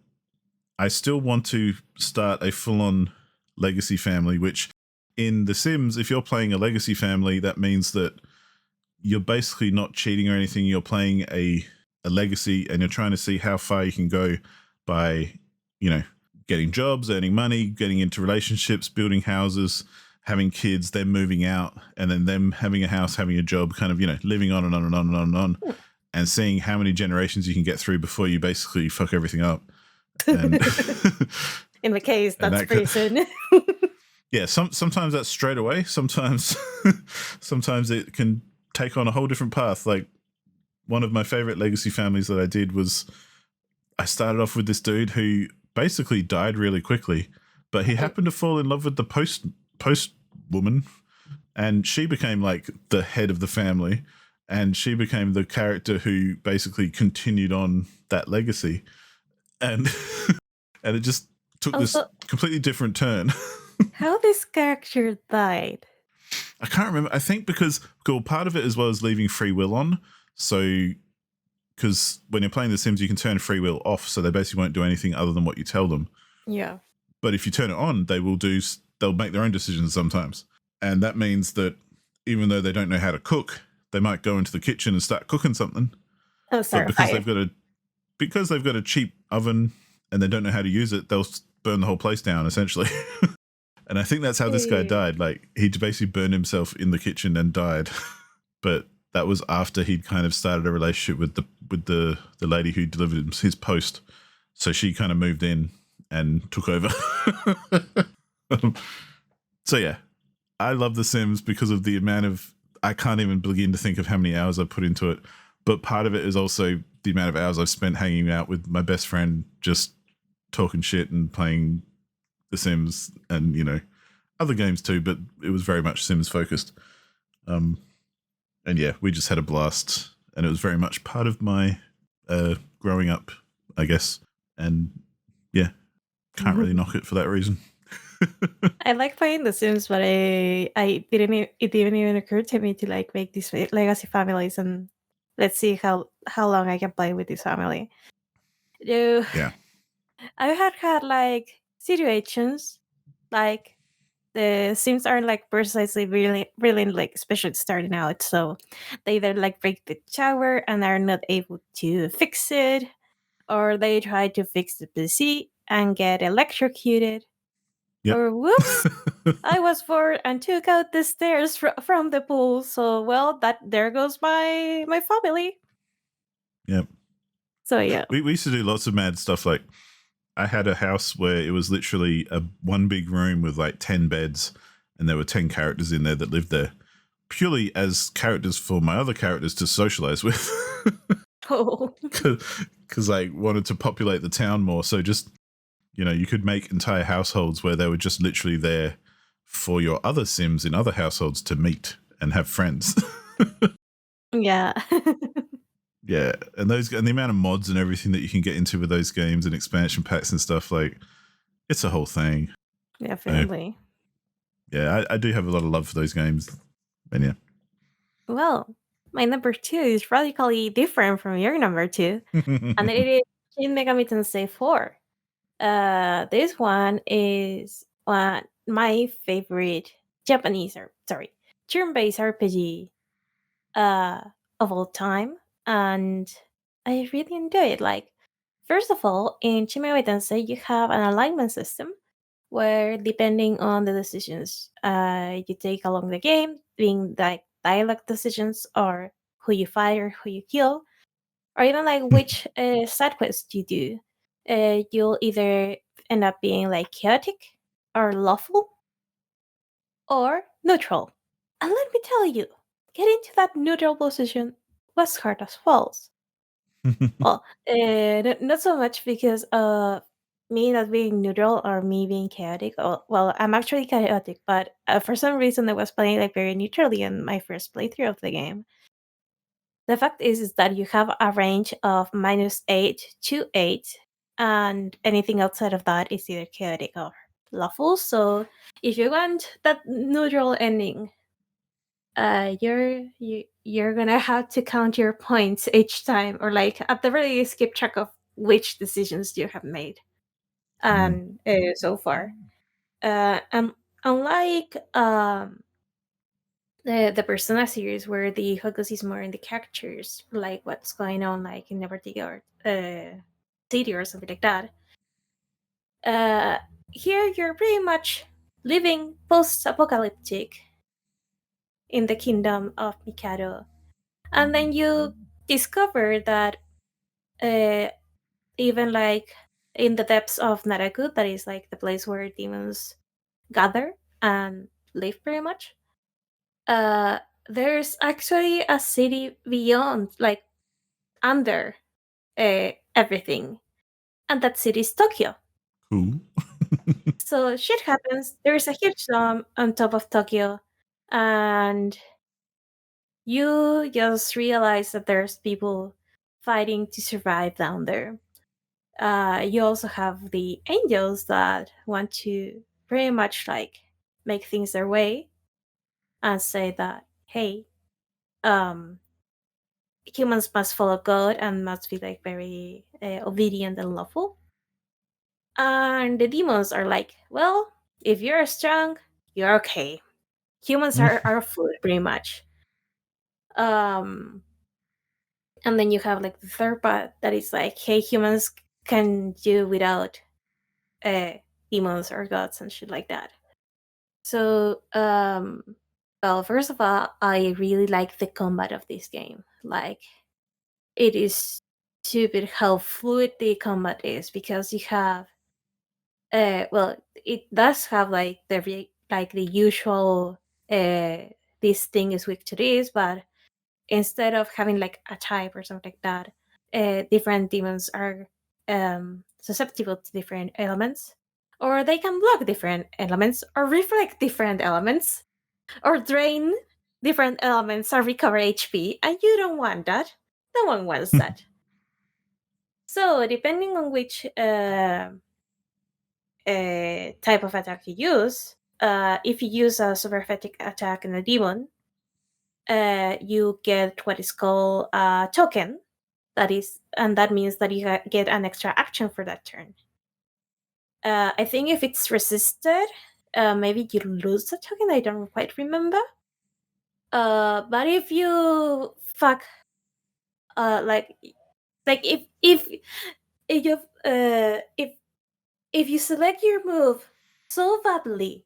I still want to start a full-on legacy family, which in The Sims, if you're playing a legacy family, that means that you're basically not cheating or anything. You're playing a legacy and you're trying to see how far you can go by, you know, getting jobs, earning money, getting into relationships, building houses, having kids, then moving out, and then them having a house, having a job, kind of, you know, living on and on and on and on and on, and seeing how many generations you can get through before you basically fuck everything up. And in the case, that's pretty soon. Yeah, sometimes that's straight away. Sometimes it can take on a whole different path. Like, one of my favorite legacy families that I did was, I started off with this dude who basically died really quickly, but he happened to fall in love with the post woman, and she became like the head of the family, and she became the character who basically continued on that legacy, and and it just took this completely different turn. How this character died? I can't remember. I think because cool part of it as well as leaving free will on. So because when you're playing The Sims, you can turn free will off, so they basically won't do anything other than what you tell them. Yeah. But if you turn it on, they'll make their own decisions sometimes, and that means that even though they don't know how to cook, they might go into the kitchen and start cooking something. Oh, But start a fire. because they've got a cheap oven and they don't know how to use it, they'll burn the whole place down essentially. And I think that's how this guy Eh, died. Like he basically burned himself in the kitchen and died. But that was after he'd kind of started a relationship with the lady who delivered him his post. So she kind of moved in and took over. So yeah, I love The Sims because of the amount of I can't even begin to think of how many hours I put into it. But part of it is also the amount of hours I've spent hanging out with my best friend, just talking shit and playing The Sims, and other games too. But it was very much Sims focused. Um, and yeah, we just had a blast, and it was very much part of my growing up, I guess. And yeah, can't really knock it for that reason. I like playing The Sims, but it didn't even occur to me to like make these legacy families and let's see how long I can play with this family. Though Yeah. I had like situations like the Sims are like precisely really like especially starting out, so they either like break the tower and are not able to fix it, or they try to fix the PC and get electrocuted, Yep. or whoops, I was bored and took out the stairs from the pool. So well, that there goes my family. Yep. So yeah. We used to do lots of mad stuff. Like I had a house where it was literally a one big room with like 10 beds, and there were 10 characters in there that lived there purely as characters for my other characters to socialize with. Oh. Because I wanted to populate the town more. So just, you could make entire households where they were just literally there for your other Sims in other households to meet and have friends. Yeah. Yeah, and the amount of mods and everything that you can get into with those games and expansion packs and stuff, like it's a whole thing. So, Definitely. yeah, I do have a lot of love for those games. And yeah. Well, my number two is radically different from your number two, and it is Shin Megami Tensei 4. This one is my favorite Japanese, or sorry, turn-based RPG uh, of all time, and I really enjoy it. Like, first of all, in Shin Megami Tensei, you have an alignment system where, depending on the decisions you take along the game, being like dialogue decisions or who you fight or who you kill, or even like which side quest you do, you'll either end up being like chaotic or lawful or neutral. And let me tell you, getting to that neutral position was hard as falls. Well, not so much because me not being neutral or me being chaotic. Well, I'm actually chaotic, but for some reason I was playing like very neutrally in my first playthrough of the game. The fact is that you have a range of -8 to 8, and anything outside of that is either chaotic or lawful. So if you want that neutral ending, you're gonna have to count your points each time, or like at the very least keep track of which decisions you have made Mm. and so far. And unlike the Persona series, where the focus is more in the characters, like what's going on, like in a particular city or something like that. Uh, Here you're pretty much living post-apocalyptic in the kingdom of Mikado, and then you discover that uh, even like in the depths of Naraku, that is like the place where demons gather and live, pretty much. Uh, there's actually a city beyond, like under everything, and that city is Tokyo. Cool. So shit happens. There's a huge dome on top of Tokyo, and you just realize that there's people fighting to survive down there. You also have the angels that want to. pretty much like make things their way and say that, hey, um, humans must follow God and must be like very obedient and lawful. And the demons are like, well, if you're strong, you're okay. Humans are food, pretty much. Um, and then you have like the third part that is like, hey, humans can do without uh, demons or gods and shit like that. So, well, first of all, I really like the combat of this game. Like, it is stupid how fluid the combat is because you have, well, it does have like like the usual, uh, this thing is weak to this, but instead of having like a type or something like that, different demons are susceptible to different elements, or they can block different elements, or reflect different elements, or drain different elements or recover HP, and you don't want that. No one wants that. So, depending on which type of attack you use, if you use a superphatic attack in a demon, you get what is called a token. And that means that you get an extra action for that turn. I think if it's resisted, maybe you lose the token. I don't quite remember. But if you fuck, like if you if you select your move so badly,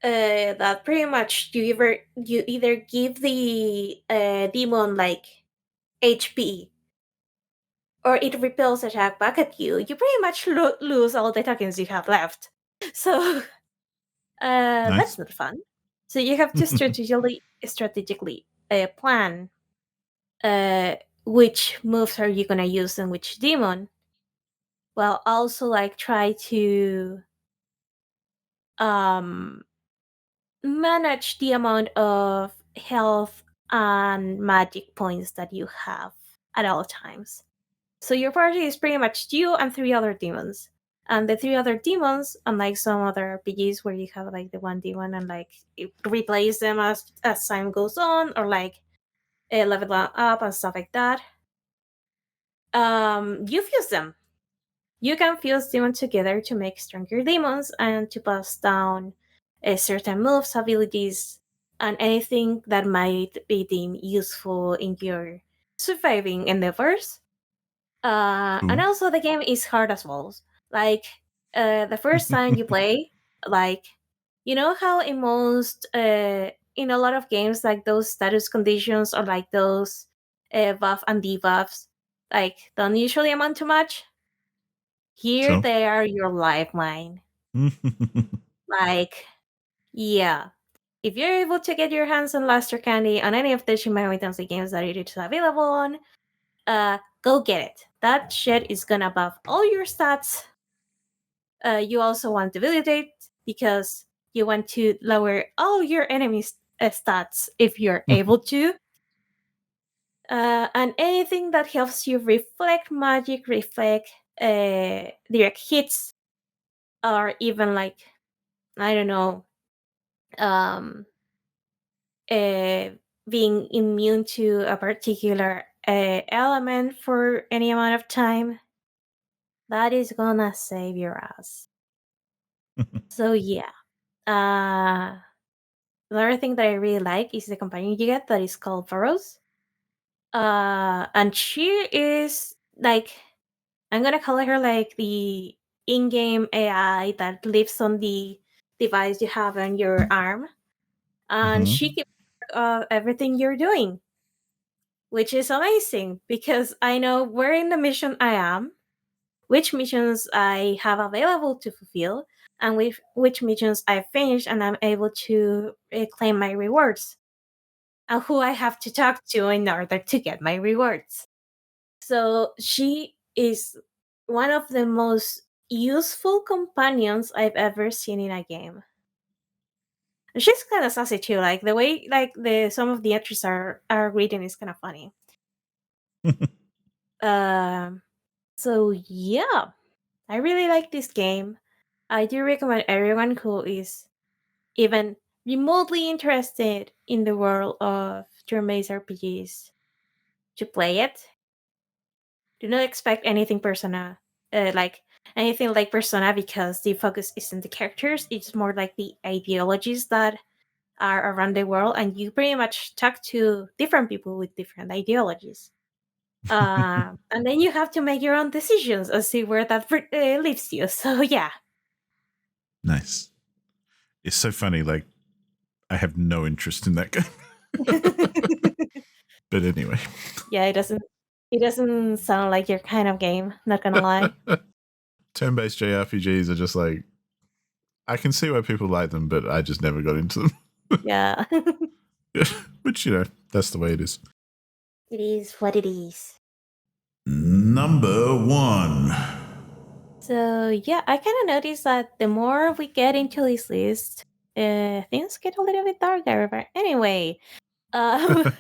that pretty much you either give the demon like HP or it repels attack back at you, you pretty much lose all the tokens you have left. So that's Nice. not fun. So you have to strategically plan uh, which moves are you gonna use and which demon, while also like try to um, manage the amount of health and magic points that you have at all times. So your party is pretty much you and three other demons. And the three other demons, unlike some other RPGs where you have like the one demon and like you replace them as time goes on, or like level up and stuff like that, you fuse them. You can fuse demons together to make stronger demons and to pass down certain moves, abilities, and anything that might be deemed useful in your surviving endeavors. And Cool. also, the game is hard as well. Like, the first time you play, like, you know how in a lot of games, like those status conditions or like those buff and debuffs, like, don't usually amount to much? Here Sure. they are your lifeline. Like, yeah. If you're able to get your hands on Luster Candy on any of the Shin Megami Tensei games that it is available on, go get it. That shit is gonna buff all your stats. You also want debilitate because you want to lower all your enemies' stats if you're able to. And anything that helps you reflect magic, reflect direct hits, or even like, I don't know, um, uh, being immune to a particular element for any amount of time, that is gonna save your ass. So yeah. Uh Another thing that I really like is the companion you get that is called Burrows. And she is like, I'm gonna call her like the in-game AI that lives on the device you have on your arm, and Hmm. she keeps track of everything you're doing, which is amazing because I know where in the mission I am, which missions I have available to fulfill, and which missions I finished, and I'm able to claim my rewards, and who I have to talk to in order to get my rewards. So she is one of the most useful companions I've ever seen in a game. And she's kind of sassy too. Like the way like the some of the entries are written is kind of funny. Um. So yeah, I really like this game. I do recommend everyone who is even remotely interested in the world of turn-based RPGs to play it. Do not expect anything like anything like Persona, because the focus isn't the characters; it's more like the ideologies that are around the world, and you pretty much talk to different people with different ideologies. And then you have to make your own decisions and see where that leads you. So yeah. Nice. It's so funny. Like, I have no interest in that game. But anyway. Yeah, it doesn't sound like your kind of game, not gonna lie. Turn-based JRPGs are just like, I can see why people like them, but I just never got into them. Yeah. Which, that's the way it is. It is what it is. Number 1. So yeah, I kind of noticed that the more we get into this list, things get a little bit darker. But anyway, um,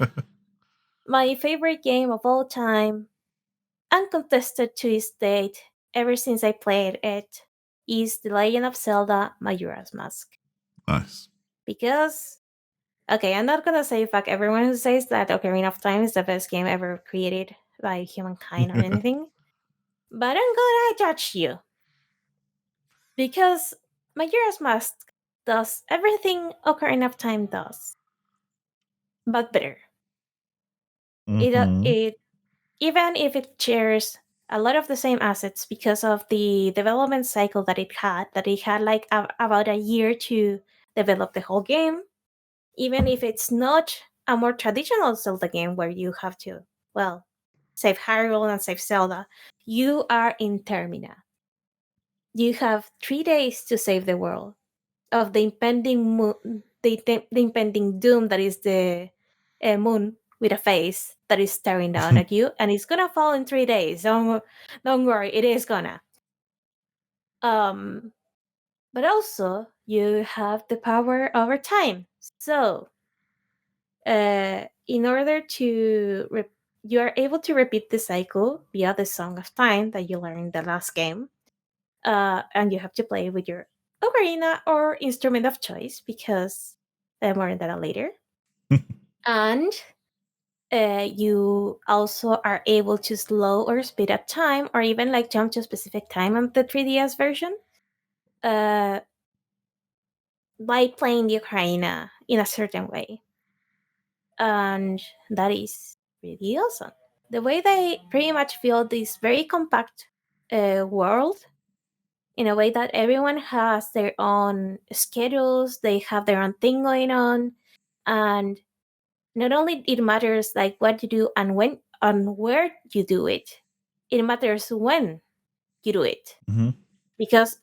my favorite game of all time, uncontested to this date, ever since I played it, is The Legend of Zelda: Majora's Mask. Nice. Because, okay, I'm not gonna say fuck everyone who says that Ocarina of Time is the best game ever created by humankind or anything, but I'm gonna judge you. Because Majora's Mask does everything Ocarina of Time does, but better. Mm-hmm. It even if it shares a lot of the same assets because of the development cycle that it had like about a year to develop the whole game. Even if it's not a more traditional Zelda game where you have to, well, save Hyrule and save Zelda, you are in Termina. You have 3 days to save the world of the impending the impending doom that is the moon with a face that is staring down at you, and it's gonna fall in 3 days. Don't worry, it is gonna. Um, but also you have the power over time. So, in order to you are able to repeat the cycle via the Song of Time that you learned in the last game, and you have to play with your ocarina or instrument of choice, because more on that later. And you also are able to slow or speed up time, or even like jump to a specific time on the 3DS version, uh, by playing the ocarina in a certain way. And that is really awesome. The way they pretty much feel this very compact world, in a way that everyone has their own schedules, they have their own thing going on, and not only it matters like what you do and when and where you do it, it matters when you do it, Mm-hmm. because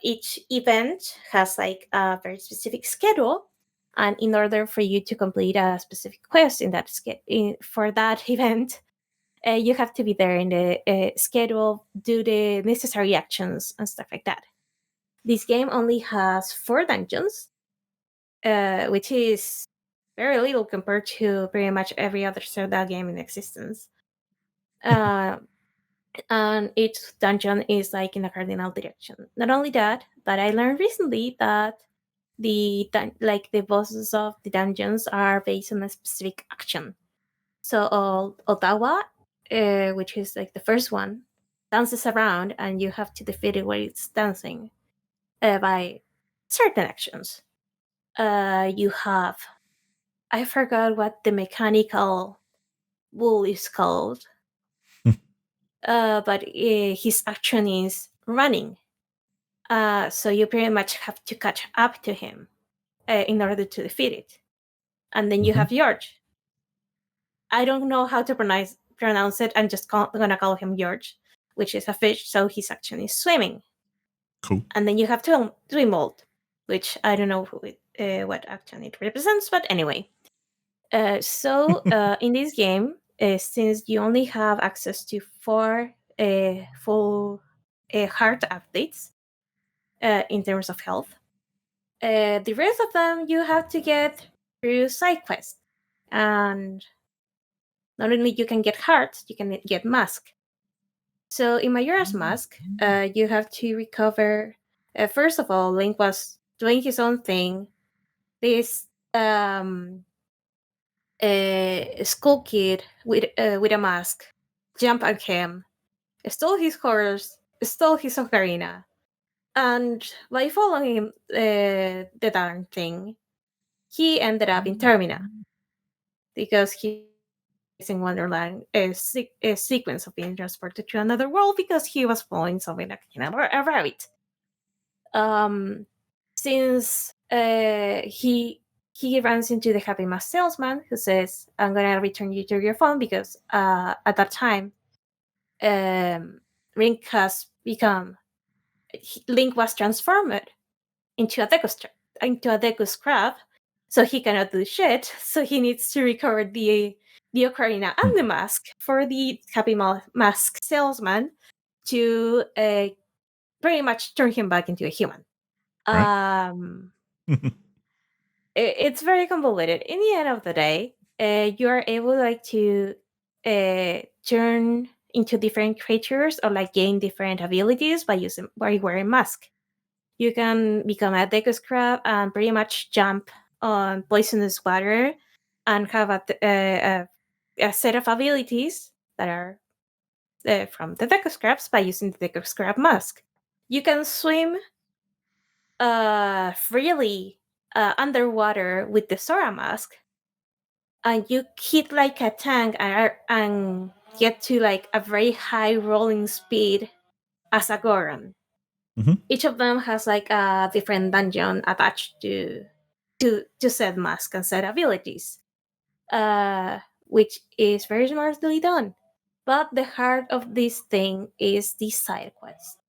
each event has like a very specific schedule, and in order for you to complete a specific quest in that for that event, you have to be there in the schedule, do the necessary actions and stuff like that. This game only has 4 dungeons, which is very little compared to pretty much every other Zelda game in existence. Uh, and each dungeon is like in a cardinal direction. Not only that, but I learned recently that the bosses of the dungeons are based on a specific action. So Ottawa, which is like the first one, dances around, and you have to defeat it while it's dancing by certain actions. You have, I forgot what the mechanical bull is called, but his action is running. So you pretty much have to catch up to him in order to defeat it. And then you Mm-hmm. have George. I don't know how to pronounce it. I'm just gonna call him George, which is a fish. So his action is swimming. Cool. And then you have Twimold, which I don't know what action it represents, but anyway. In this game, since you only have access to 4 full heart updates in terms of health, the rest of them you have to get through side quests. And not only you can get hearts, you can get mask. So in Majora's Mask, you have to recover First of all, Link was doing his own thing. This school kid with a mask jumped at him, stole his horse, stole his ocarina, and by following the darn thing, he ended up in Termina because he's in Wonderland, a sequence of being transported to another world because he was following something like a rabbit. Um, since he runs into the happy mask salesman who says, "I'm gonna return you to your phone because at that time, um, Link has become Link was transformed into a Deku scrap, so he cannot do shit. So he needs to recover the ocarina and the mask for the happy mask salesman to pretty much turn him back into a human. Right. Um, it's very convoluted. In the end of the day, you are able like to turn into different creatures or like gain different abilities by wearing mask. You can become a Deku Scrub and pretty much jump on poisonous water and have a set of abilities that are from the Deku Scrubs by using the Deku Scrub mask. You can swim freely underwater with the Sora mask, and you hit like a tank and get to like a very high rolling speed as a Goron. Mhm. Each of them has like a different dungeon attached to said mask and said abilities, which is very smartly done. But the heart of this thing is the side quest.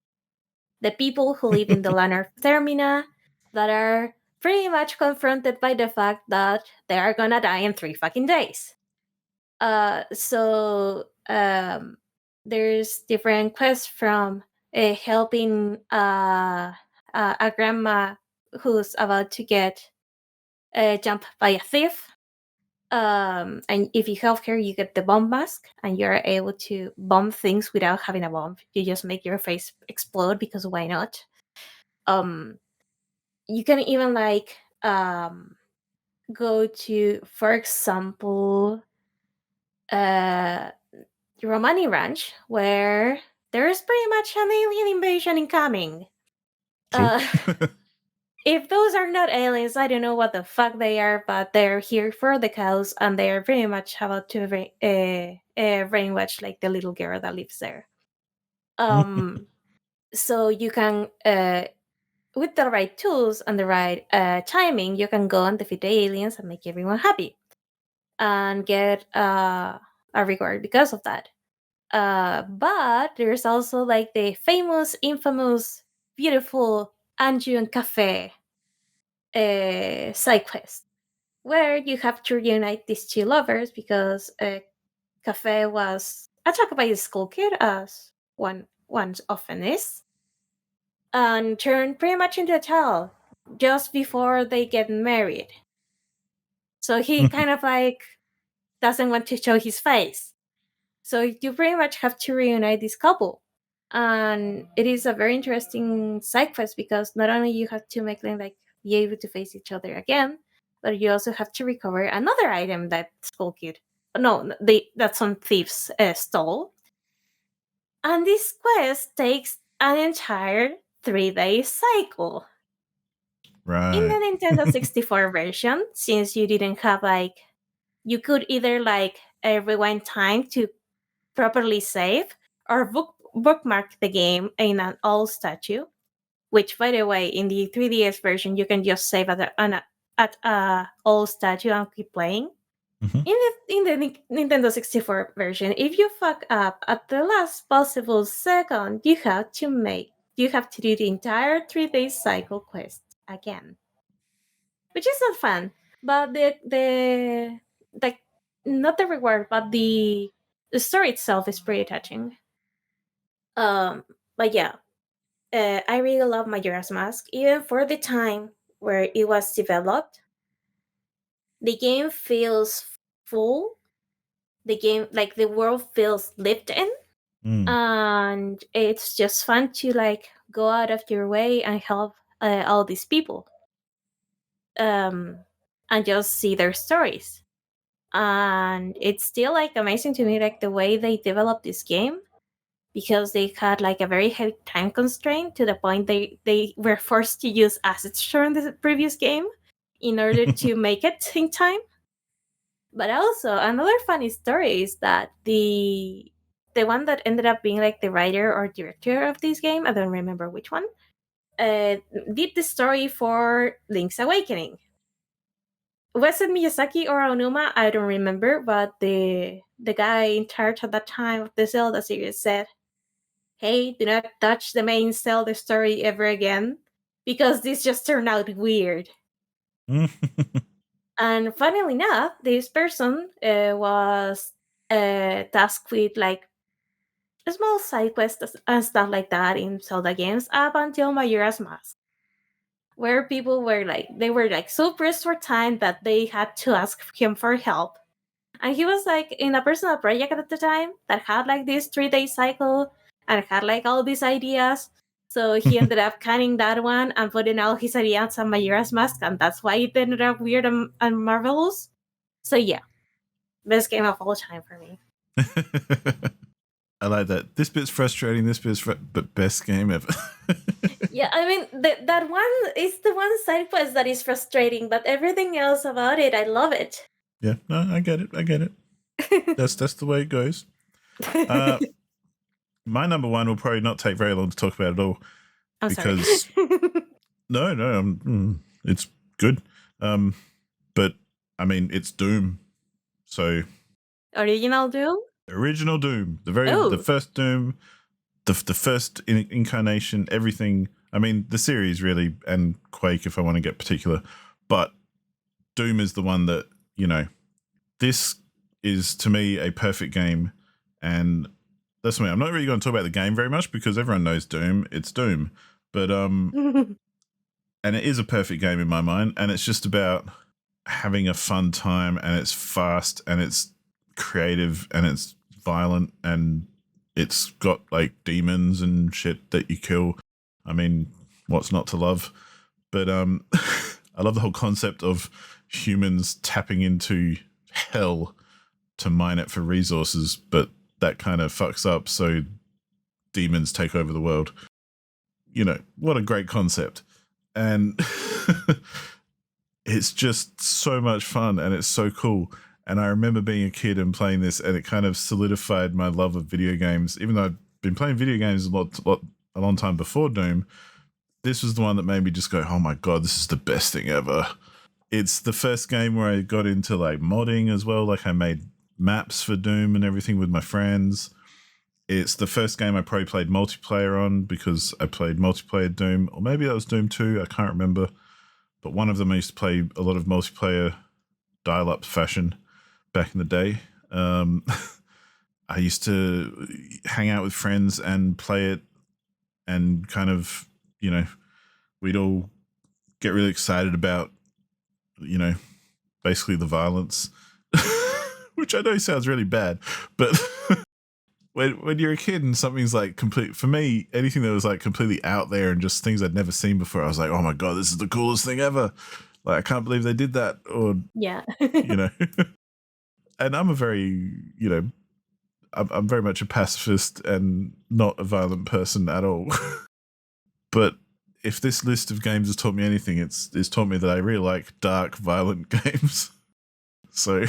The people who live in the land of Termina that are pretty much confronted by the fact that they are gonna die in 3 fucking days. So there's different quests from helping a grandma who's about to get jumped by a thief. And if you help her, you get the bomb mask, and you're able to bomb things without having a bomb. You just make your face explode because why not? Um, you can even like go to, for example, uh, Romani Ranch, where there's pretty much an alien invasion incoming. Cool. Uh, if those are not aliens, I don't know what the fuck they are, but they're here for the cows, and they are very much about to brainwash like the little girl that lives there. Um, so you can, with the right tools and the right timing, you can go and defeat the aliens and make everyone happy and get a reward because of that. But there's also like the famous, infamous, beautiful Anjun Cafe side quest, where you have to reunite these two lovers because Cafe was attacked by a school kid, as one often is, and turned pretty much into a child just before they get married. So he kind of like doesn't want to show his face. So you pretty much have to reunite this couple. And it is a very interesting side quest because not only you have to make them like be able to face each other again, but you also have to recover another item that Skull Kid, no, that some thieves stole. And this quest takes an entire 3 day cycle. In Right. the Nintendo 64 version, since you didn't have like, you could either like rewind time to properly save or bookmark the game in an old statue, which by the way in the 3DS version you can just save at a old statue and keep playing. Mhm. In the Nintendo 64 version, if you fuck up at the last possible second, you have to do the entire 3 day cycle quest again, which is not fun. But the like not the reward, but the story itself is pretty touching. Um, but yeah, I really love Majora's Mask, even for the time where it was developed. The game feels full. The game, like the world, feels lived in. And it's just fun to like go out of your way and help all these people, um, and just see their stories. And it's still like amazing to me, like the way they developed this game, because they had like a very heavy time constraint to the point they were forced to use assets from the previous game in order to make it in time. But also another funny story is that the one that ended up being like the writer or director of this game, I don't remember which one, did the story for Link's Awakening. Was it Miyazaki or Onuma? I don't remember, but the guy in charge at that time of the Zelda series said, "Hey, do not touch the main Zelda story ever again, because this just turned out weird." And funnily enough, this person was tasked with like small side quests and stuff like that in Zelda games up until Majora's Mask, where people were like, they were like so pressed for time that they had to ask him for help. And he was like in a personal project at the time that had like this 3 day cycle and had like all these ideas. So he ended up cutting that one and putting all his ideas on Majora's Mask, and that's why it ended up weird and marvelous. So yeah, best game of all time for me. I like that. This bit's frustrating. This bit's but best game ever. Yeah, I mean that one is the one side quest that is frustrating, but everything else about it, I love it. Yeah, no, I get it. I get it. That's the way it goes. My number one will probably not take very long to talk about at all. I'm because no, it's good. But I mean, it's Doom. So Original Doom. original Doom, the first Doom, the first incarnation, everything. I mean, the series really, and Quake if I want to get particular, but Doom is the one that, you know, this is to me a perfect game, and that's me. I'm not really going to talk about the game very much because everyone knows Doom. It's Doom, but and it is a perfect game in my mind, and it's just about having a fun time, and it's fast, and it's creative, and it's violent, and it's got like demons and shit that you kill. I mean, what's not to love? But I love the whole concept of humans tapping into hell to mine it for resources, but that kind of fucks up, so demons take over the world. You know, what a great concept. And it's just so much fun, and it's so cool. And I remember being a kid and playing this, and it kind of solidified my love of video games. Even though I'd been playing video games a long time before Doom, this was the one that made me just go, oh my God, this is the best thing ever. It's the first game where I got into like modding as well. Like I made maps for Doom and everything with my friends. It's the first game I probably played multiplayer on because I played multiplayer Doom, or maybe that was Doom 2, I can't remember. But one of them I used to play a lot of multiplayer dial-up fashion back in the day. I used to hang out with friends and play it, and kind of, you know, we'd all get really excited about, you know, basically the violence, which I know sounds really bad, but when you're a kid and something's like complete, for me, anything that was like completely out there and just things I'd never seen before, I was like, oh my God, this is the coolest thing ever. Like, I can't believe they did that. Or, Yeah. you know, and I'm a very, you know, I'm very much a pacifist and not a violent person at all. But if this list of games has taught me anything, it's taught me that I really like dark, violent games. So,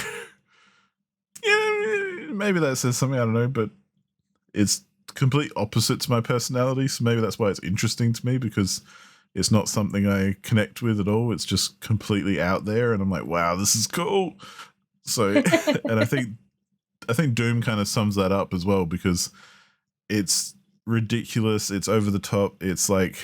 yeah, maybe that says something, I don't know, but it's complete opposite to my personality, so maybe that's why it's interesting to me, because it's not something I connect with at all. It's just completely out there, and I'm like, wow, this is cool. So, and I think Doom kind of sums that up as well, because it's ridiculous, it's over the top, it's like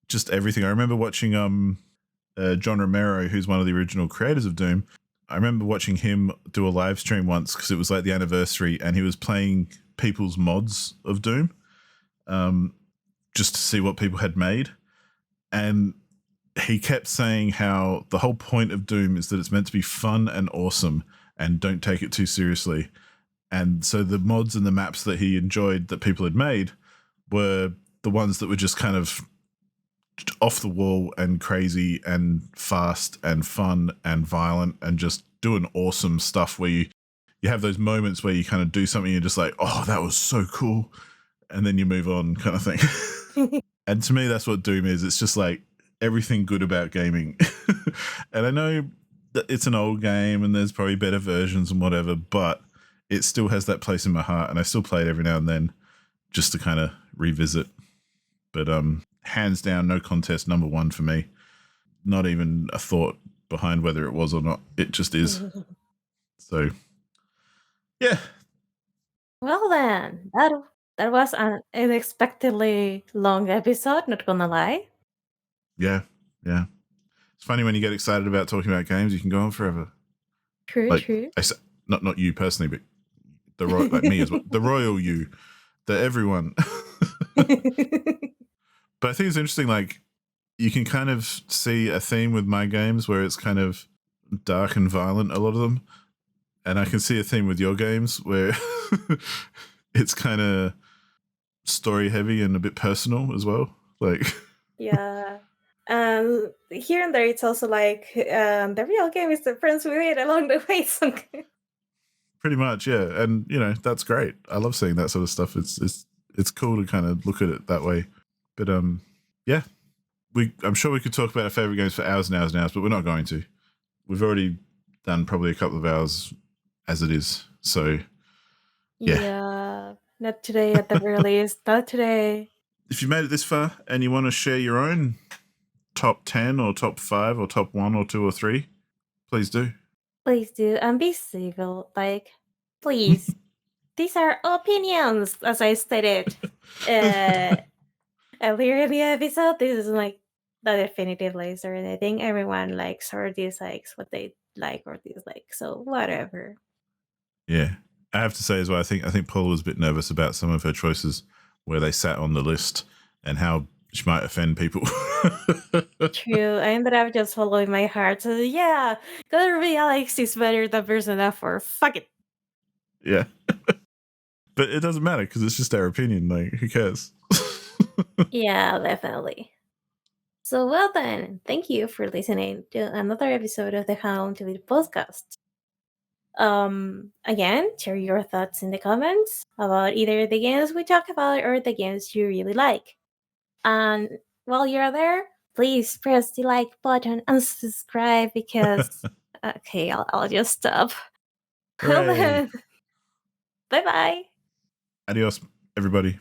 just everything. I remember watching John Romero, who's one of the original creators of Doom. I remember watching him do a live stream once because it was like the anniversary, and he was playing people's mods of Doom, just to see what people had made. And he kept saying how the whole point of Doom is that it's meant to be fun and awesome, and don't take it too seriously. And so the mods and the maps that he enjoyed that people had made were the ones that were just kind of off the wall and crazy and fast and fun and violent and just doing awesome stuff where you have those moments where you kind of do something and you're just like, oh, that was so cool. And then you move on kind of thing. And to me, that's what Doom is. It's just like everything good about gaming. And I know that it's an old game and there's probably better versions and whatever, but it still has that place in my heart. And I still play it every now and then just to kind of revisit. But hands down, no contest, number one for me. Not even a thought behind whether it was or not. It just is. So, yeah. Well then, that was an unexpectedly long episode, not gonna lie. Yeah. Yeah. It's funny when you get excited about talking about games, you can go on forever. True, Like, true. not you personally, but like me as well. The royal you, the everyone. But I think it's interesting, like, you can kind of see a theme with my games where it's kind of dark and violent, a lot of them. And I can see a theme with your games where it's kind of story heavy and a bit personal as well. Like, Yeah. And here and there, it's also like the real game is the friends we made along the way. pretty much, yeah. And that's great. I love seeing that sort of stuff. It's cool to kind of look at it that way. But yeah, I'm sure we could talk about our favorite games for hours and hours and hours, but we're not going to. We've already done probably a couple of hours as it is. So yeah. Not today at the very least. Not today. If you made it this far and you want to share your own top 10 or top 5 or top 1 or 2 or 3, please do. Please do. And be civil. Like, please. These are opinions, as I stated earlier in the episode. This is like the definitive list or anything. Everyone likes or dislikes what they like or dislike. So whatever. Yeah. I have to say as well, I think Paula was a bit nervous about some of her choices where they sat on the list and how she might offend people. True. I ended up just following my heart. So yeah, Color be Alex is better than Persona 4. Fuck it. Yeah. But it doesn't matter because it's just our opinion. Like, who cares? Yeah, definitely. So well then, thank you for listening to another episode of the HLTB podcast. Again, share your thoughts in the comments about either the games we talk about or the games you really like. And while you're there, please press the like button and subscribe because okay, I'll just stop. Well Hooray. then, bye bye. Adios, everybody.